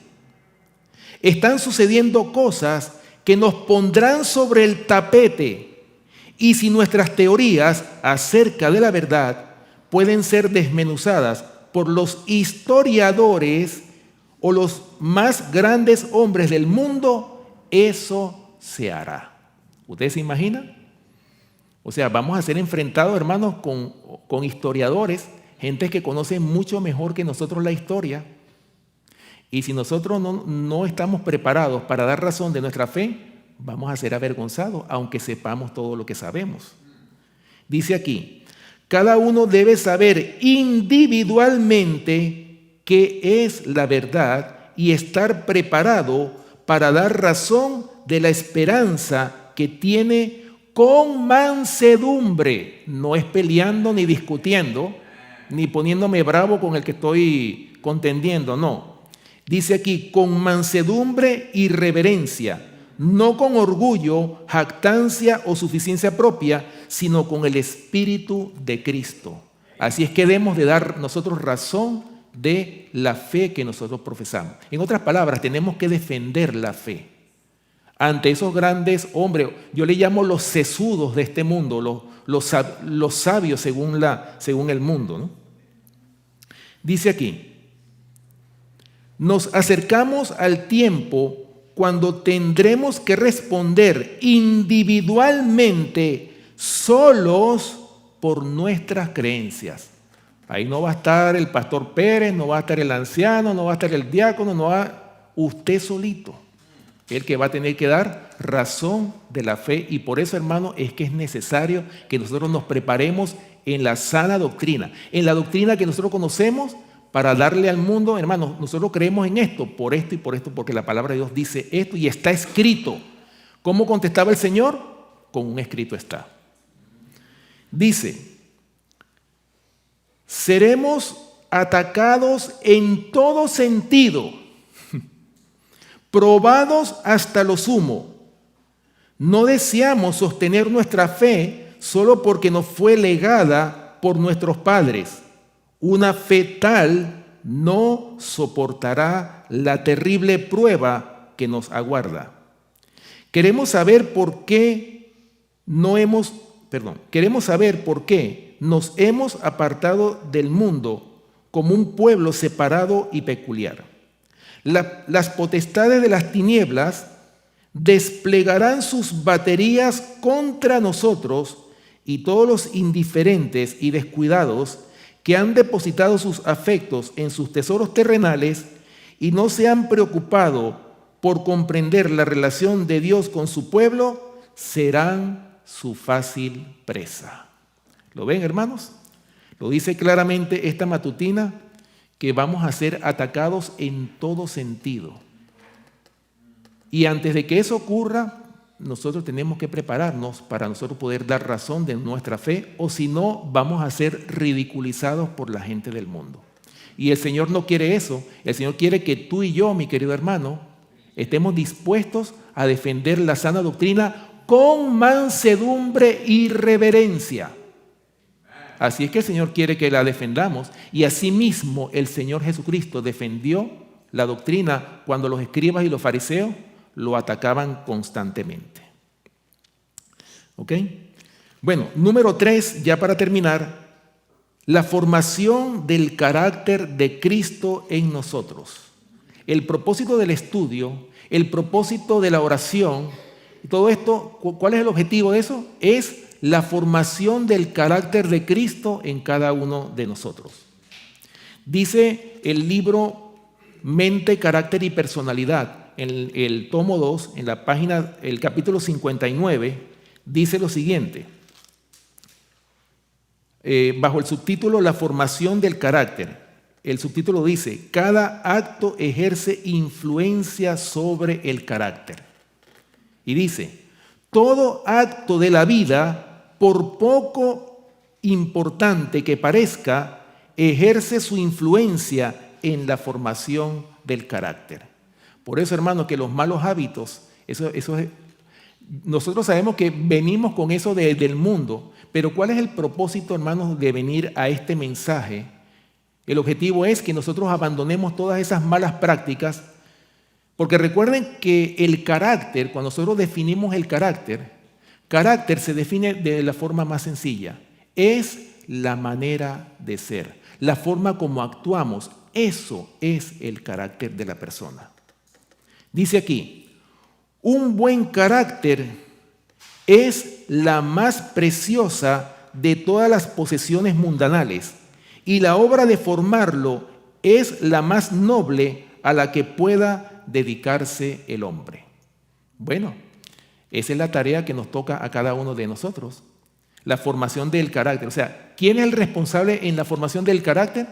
Están sucediendo cosas que nos pondrán sobre el tapete, y si nuestras teorías acerca de la verdad pueden ser desmenuzadas por los historiadores o los más grandes hombres del mundo, eso se hará. ¿Ustedes se imaginan? O sea, vamos a ser enfrentados, hermanos, con historiadores, gente que conoce mucho mejor que nosotros la historia. Y si nosotros no estamos preparados para dar razón de nuestra fe, vamos a ser avergonzados, aunque sepamos todo lo que sabemos. Dice aquí: cada uno debe saber individualmente qué es la verdad y estar preparado para dar razón de la esperanza que tiene con mansedumbre. No es peleando ni discutiendo, ni poniéndome bravo con el que estoy contendiendo, no. Dice aquí, con mansedumbre y reverencia, no con orgullo, jactancia o suficiencia propia, sino con el Espíritu de Cristo. Así es que debemos de dar nosotros razón de la fe que nosotros profesamos. En otras palabras, tenemos que defender la fe ante esos grandes hombres. Yo le llamo los sesudos de este mundo, los sabios según el mundo, ¿no? Dice aquí, nos acercamos al tiempo cuando tendremos que responder individualmente solos por nuestras creencias. Ahí no va a estar el pastor Pérez, no va a estar el anciano, no va a estar el diácono, no va usted solito. El que va a tener que dar razón de la fe, y por eso, hermano, es que es necesario que nosotros nos preparemos en la sana doctrina, en la doctrina que nosotros conocemos, para darle al mundo, hermanos, nosotros creemos en esto, por esto y por esto, porque la palabra de Dios dice esto y está escrito. ¿Cómo contestaba el Señor? Con un escrito está. Dice, seremos atacados en todo sentido, probados hasta lo sumo. No deseamos sostener nuestra fe solo porque nos fue legada por nuestros padres. Una fe tal no soportará la terrible prueba que nos aguarda. Queremos saber por qué nos hemos apartado del mundo como un pueblo separado y peculiar. Las potestades de las tinieblas desplegarán sus baterías contra nosotros, y todos los indiferentes y descuidados que han depositado sus afectos en sus tesoros terrenales y no se han preocupado por comprender la relación de Dios con su pueblo, serán su fácil presa. ¿Lo ven, hermanos? Lo dice claramente esta matutina, que vamos a ser atacados en todo sentido. Y antes de que eso ocurra, nosotros tenemos que prepararnos para nosotros poder dar razón de nuestra fe, o si no, vamos a ser ridiculizados por la gente del mundo. Y el Señor no quiere eso. El Señor quiere que tú y yo, mi querido hermano, estemos dispuestos a defender la sana doctrina con mansedumbre y reverencia. Así es que el Señor quiere que la defendamos, y asimismo el Señor Jesucristo defendió la doctrina cuando los escribas y los fariseos lo atacaban constantemente. ¿Ok? Bueno, número 3, ya para terminar, la formación del carácter de Cristo en nosotros. El propósito del estudio, el propósito de la oración, todo esto, ¿cuál es el objetivo de eso? Es la formación del carácter de Cristo en cada uno de nosotros. Dice el libro Mente, Carácter y Personalidad, en el tomo 2, en la página, el capítulo 59, dice lo siguiente, bajo el subtítulo La formación del carácter. El subtítulo dice, cada acto ejerce influencia sobre el carácter. Y dice, todo acto de la vida, por poco importante que parezca, ejerce su influencia en la formación del carácter. Por eso, hermanos, que los malos hábitos, nosotros sabemos que venimos con eso del mundo, pero ¿cuál es el propósito, hermanos, de venir a este mensaje? El objetivo es que nosotros abandonemos todas esas malas prácticas, porque recuerden que el carácter, cuando nosotros definimos el carácter se define de la forma más sencilla. Es la manera de ser, la forma como actuamos. Eso es el carácter de la persona. Dice aquí, un buen carácter es la más preciosa de todas las posesiones mundanales, y la obra de formarlo es la más noble a la que pueda dedicarse el hombre. Bueno, esa es la tarea que nos toca a cada uno de nosotros, la formación del carácter. O sea, ¿quién es el responsable en la formación del carácter?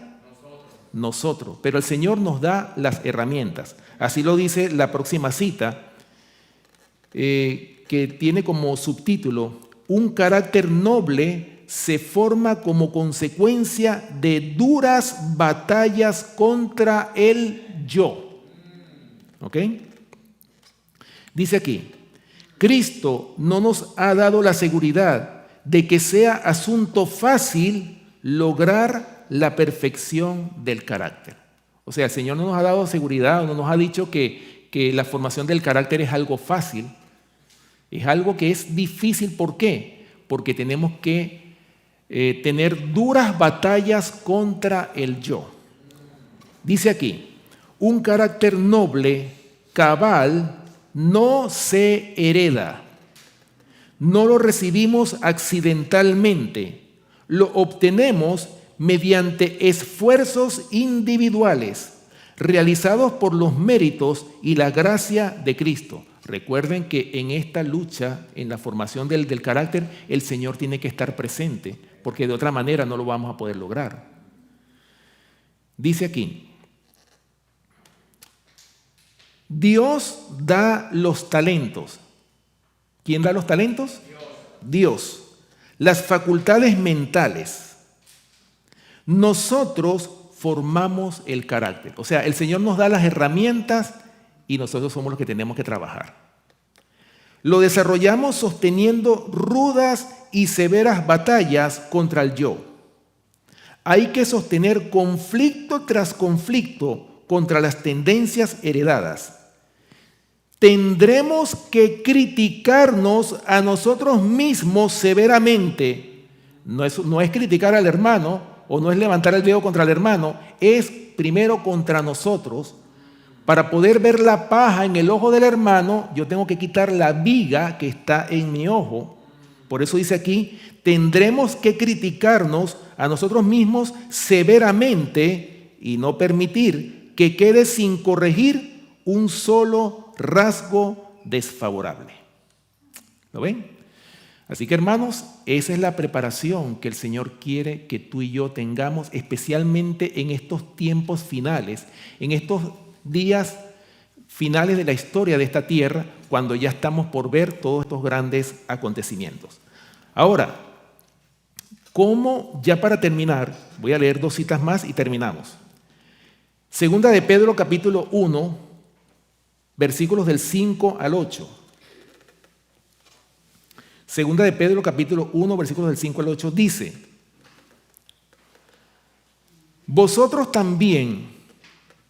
Nosotros. Pero el Señor nos da las herramientas. Así lo dice la próxima cita, que tiene como subtítulo un carácter noble se forma como consecuencia de duras batallas contra el yo. ¿Ok? Dice aquí, Cristo no nos ha dado la seguridad de que sea asunto fácil lograr la perfección del carácter. O sea, el Señor no nos ha dado seguridad, no nos ha dicho que la formación del carácter es algo fácil. Es algo que es difícil. ¿Por qué? Porque tenemos que tener duras batallas contra el yo. Dice aquí, un carácter noble, cabal, no se hereda. No lo recibimos accidentalmente. Lo obtenemos mediante esfuerzos individuales realizados por los méritos y la gracia de Cristo. Recuerden que en esta lucha, en la formación del carácter, el Señor tiene que estar presente, porque de otra manera no lo vamos a poder lograr. Dice aquí, Dios da los talentos. ¿Quién da los talentos? Dios. Las facultades mentales. Nosotros formamos el carácter. O sea, el Señor nos da las herramientas y nosotros somos los que tenemos que trabajar. Lo desarrollamos sosteniendo rudas y severas batallas contra el yo. Hay que sostener conflicto tras conflicto contra las tendencias heredadas. Tendremos que criticarnos a nosotros mismos severamente. No es criticar al hermano o no es levantar el dedo contra el hermano, es primero contra nosotros. Para poder ver la paja en el ojo del hermano, yo tengo que quitar la viga que está en mi ojo. Por eso dice aquí, tendremos que criticarnos a nosotros mismos severamente y no permitir que quede sin corregir un solo rasgo desfavorable. ¿Lo ven? Así que, hermanos, esa es la preparación que el Señor quiere que tú y yo tengamos, especialmente en estos tiempos finales, en estos días finales de la historia de esta tierra, cuando ya estamos por ver todos estos grandes acontecimientos. Ahora, ¿cómo? Ya para terminar, voy a leer 2 citas más y terminamos. Segunda de Pedro, capítulo 1, versículos del 5 al 8. Segunda de Pedro, capítulo 1, versículos del 5 al 8, dice: vosotros también,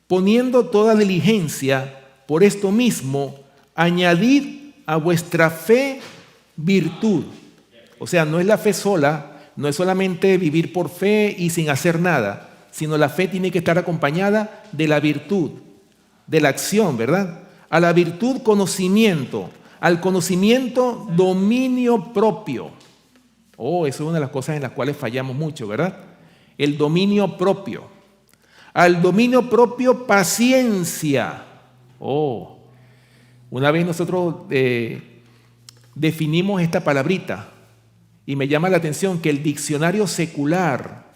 poniendo toda diligencia por esto mismo, añadid a vuestra fe virtud. O sea, no es la fe sola, no es solamente vivir por fe y sin hacer nada, sino la fe tiene que estar acompañada de la virtud, de la acción, ¿verdad? A la virtud, conocimiento. Al conocimiento, dominio propio. Eso es una de las cosas en las cuales fallamos mucho, ¿verdad? El dominio propio. Al dominio propio, paciencia. Una vez nosotros definimos esta palabrita y me llama la atención que el diccionario secular,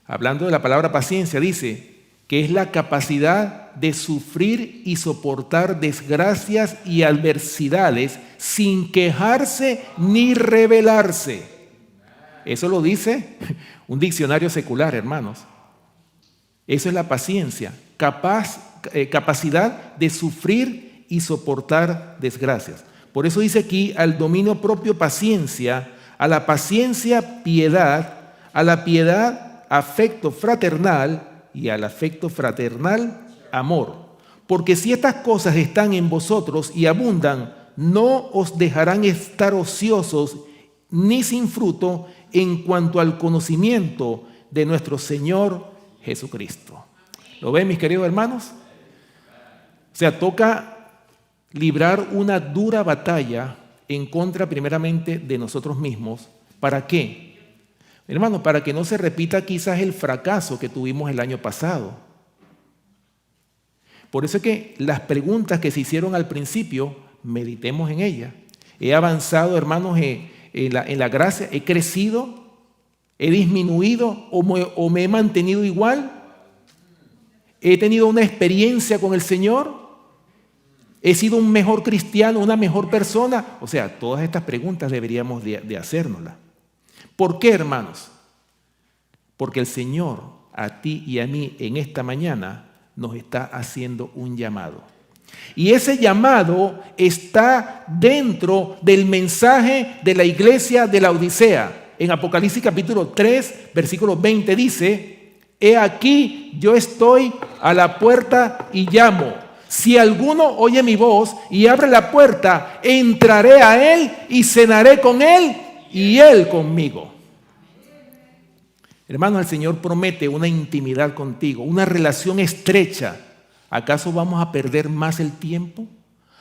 hablando de la palabra paciencia, dice que es la capacidad de sufrir y soportar desgracias y adversidades sin quejarse ni rebelarse. Eso lo dice un diccionario secular, hermanos. Eso es la paciencia, capacidad de sufrir y soportar desgracias. Por eso dice aquí, al dominio propio, paciencia, a la paciencia, piedad, a la piedad, afecto fraternal, y al afecto fraternal, amor. Porque si estas cosas están en vosotros y abundan, no os dejarán estar ociosos ni sin fruto en cuanto al conocimiento de nuestro Señor Jesucristo. ¿Lo ven, mis queridos hermanos? O sea, toca librar una dura batalla en contra primeramente de nosotros mismos. ¿Para qué? Hermanos, para que no se repita quizás el fracaso que tuvimos el año pasado. Por eso es que las preguntas que se hicieron al principio, meditemos en ellas. He avanzado, hermanos, en la gracia, he crecido, he disminuido o me he mantenido igual. He tenido una experiencia con el Señor. ¿He sido un mejor cristiano, una mejor persona? O sea, todas estas preguntas deberíamos de hacérnoslas. ¿Por qué, hermanos? Porque el Señor a ti y a mí en esta mañana nos está haciendo un llamado. Y ese llamado está dentro del mensaje de la iglesia de la Odisea. En Apocalipsis capítulo 3, versículo 20 dice: he aquí, yo estoy a la puerta y llamo. Si alguno oye mi voz y abre la puerta, entraré a él y cenaré con él y él conmigo. Hermano, el Señor promete una intimidad contigo, una relación estrecha. ¿Acaso vamos a perder más el tiempo?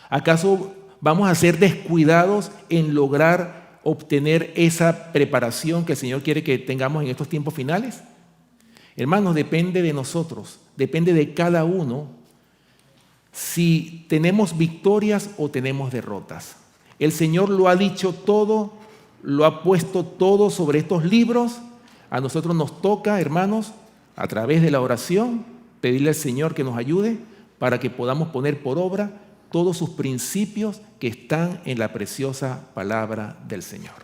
¿Acaso vamos a ser descuidados en lograr obtener esa preparación que el Señor quiere que tengamos en estos tiempos finales? Hermanos, depende de nosotros, depende de cada uno si tenemos victorias o tenemos derrotas. El Señor lo ha dicho todo, lo ha puesto todo sobre estos libros. A nosotros nos toca, hermanos, a través de la oración, pedirle al Señor que nos ayude para que podamos poner por obra todos sus principios que están en la preciosa palabra del Señor.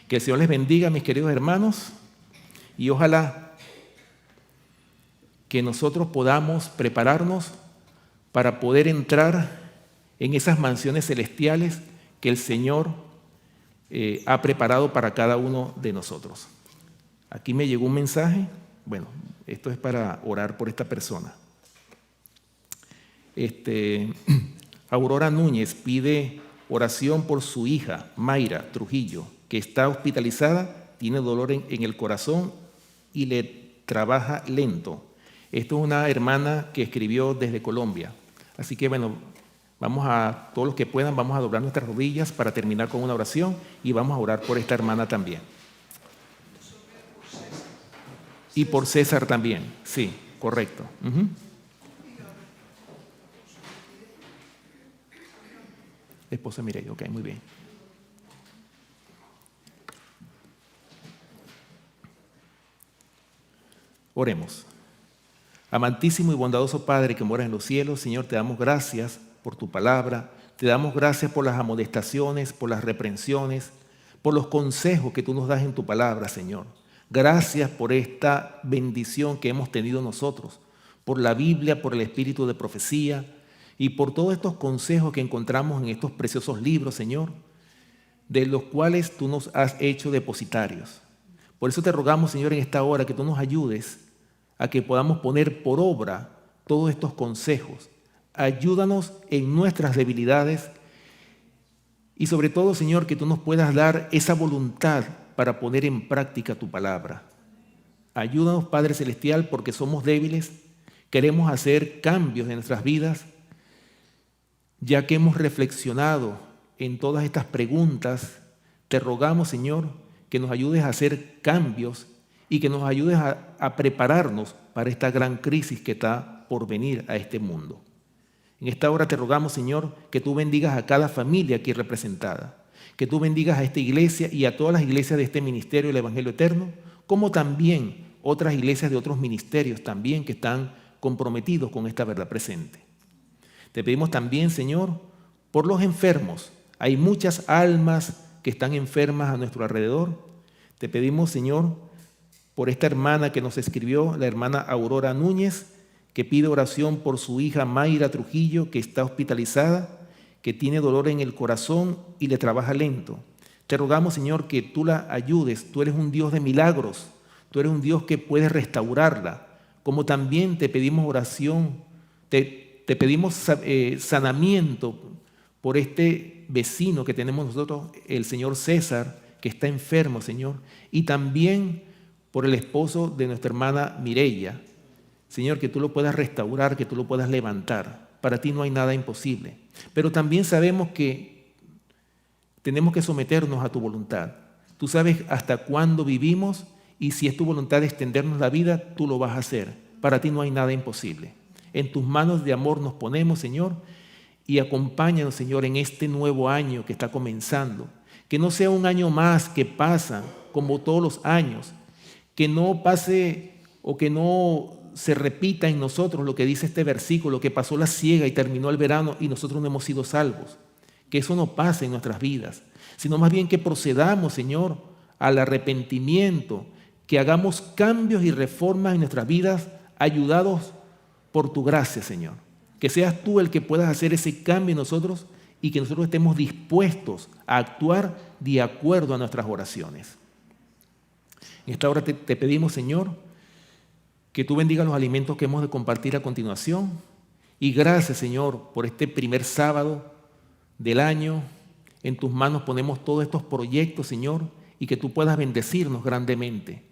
Que el Señor les bendiga, mis queridos hermanos, y ojalá que nosotros podamos prepararnos para poder entrar en esas mansiones celestiales que el Señor ha preparado para cada uno de nosotros. Aquí me llegó un mensaje. Bueno, esto es para orar por esta persona. Aurora Núñez pide oración por su hija, Mayra Trujillo, que está hospitalizada, tiene dolor en el corazón y le trabaja lento. Esto es una hermana que escribió desde Colombia. Así que bueno, todos los que puedan, vamos a doblar nuestras rodillas para terminar con una oración y vamos a orar por esta hermana también. Y por César también, sí, correcto. Esposa Mireya, ok, muy bien. Oremos. Amantísimo y bondadoso Padre que moras en los cielos, Señor, te damos gracias por tu palabra, te damos gracias por las amonestaciones, por las reprensiones, por los consejos que tú nos das en tu palabra, Señor. Gracias por esta bendición que hemos tenido nosotros, por la Biblia, por el espíritu de profecía y por todos estos consejos que encontramos en estos preciosos libros, Señor, de los cuales tú nos has hecho depositarios. Por eso te rogamos, Señor, en esta hora que tú nos ayudes a que podamos poner por obra todos estos consejos. Ayúdanos en nuestras debilidades y sobre todo, Señor, que tú nos puedas dar esa voluntad para poner en práctica tu palabra. Ayúdanos, Padre Celestial, porque somos débiles, queremos hacer cambios en nuestras vidas, ya que hemos reflexionado en todas estas preguntas. Te rogamos, Señor, que nos ayudes a hacer cambios y que nos ayudes a prepararnos para esta gran crisis que está por venir a este mundo. En esta hora te rogamos, Señor, que tú bendigas a cada familia aquí representada, que tú bendigas a esta iglesia y a todas las iglesias de este ministerio del Evangelio Eterno, como también otras iglesias de otros ministerios también que están comprometidos con esta verdad presente. Te pedimos también, Señor, por los enfermos. Hay muchas almas que están enfermas a nuestro alrededor. Te pedimos, Señor, por esta hermana que nos escribió, la hermana Aurora Núñez, que pide oración por su hija Mayra Trujillo, que está hospitalizada, que tiene dolor en el corazón y le trabaja lento. Te rogamos, Señor, que tú la ayudes. Tú eres un Dios de milagros. Tú eres un Dios que puede restaurarla. Como también te pedimos oración, te pedimos sanamiento por este vecino que tenemos nosotros, el señor César, que está enfermo, Señor. Y también por el esposo de nuestra hermana Mireya. Señor, que tú lo puedas restaurar, que tú lo puedas levantar. Para ti no hay nada imposible. Pero también sabemos que tenemos que someternos a tu voluntad. Tú sabes hasta cuándo vivimos y si es tu voluntad de extendernos la vida, tú lo vas a hacer. Para ti no hay nada imposible. En tus manos de amor nos ponemos, Señor, y acompáñanos, Señor, en este nuevo año que está comenzando. Que no sea un año más que pasa como todos los años. Que no pase o que no se repita en nosotros lo que dice este versículo, que pasó la siega y terminó el verano y nosotros no hemos sido salvos. Que eso no pase en nuestras vidas, sino más bien que procedamos, Señor, al arrepentimiento, que hagamos cambios y reformas en nuestras vidas ayudados por tu gracia, Señor. Que seas tú el que puedas hacer ese cambio en nosotros y que nosotros estemos dispuestos a actuar de acuerdo a nuestras oraciones. En esta hora te pedimos, Señor, que tú bendigas los alimentos que hemos de compartir a continuación. Y gracias, Señor, por este primer sábado del año. En tus manos ponemos todos estos proyectos, Señor, y que tú puedas bendecirnos grandemente.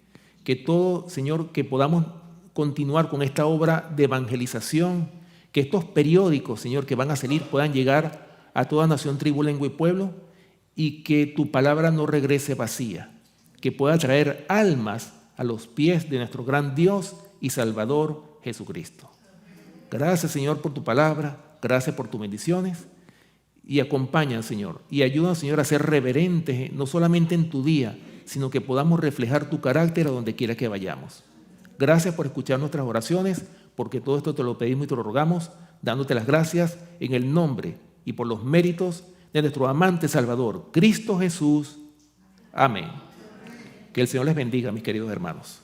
Que todo, Señor, que podamos continuar con esta obra de evangelización, que estos periódicos, Señor, que van a salir puedan llegar a toda nación, tribu, lengua y pueblo, y que tu palabra no regrese vacía, que pueda traer almas a los pies de nuestro gran Dios y Salvador Jesucristo. Gracias, Señor, por tu palabra, gracias por tus bendiciones, y acompáñanos, Señor, y ayúdanos, Señor, a ser reverentes, no solamente en tu día, sino que podamos reflejar tu carácter a donde quiera que vayamos. Gracias por escuchar nuestras oraciones, porque todo esto te lo pedimos y te lo rogamos, dándote las gracias en el nombre y por los méritos de nuestro amante Salvador, Cristo Jesús. Amén. Que el Señor les bendiga, mis queridos hermanos.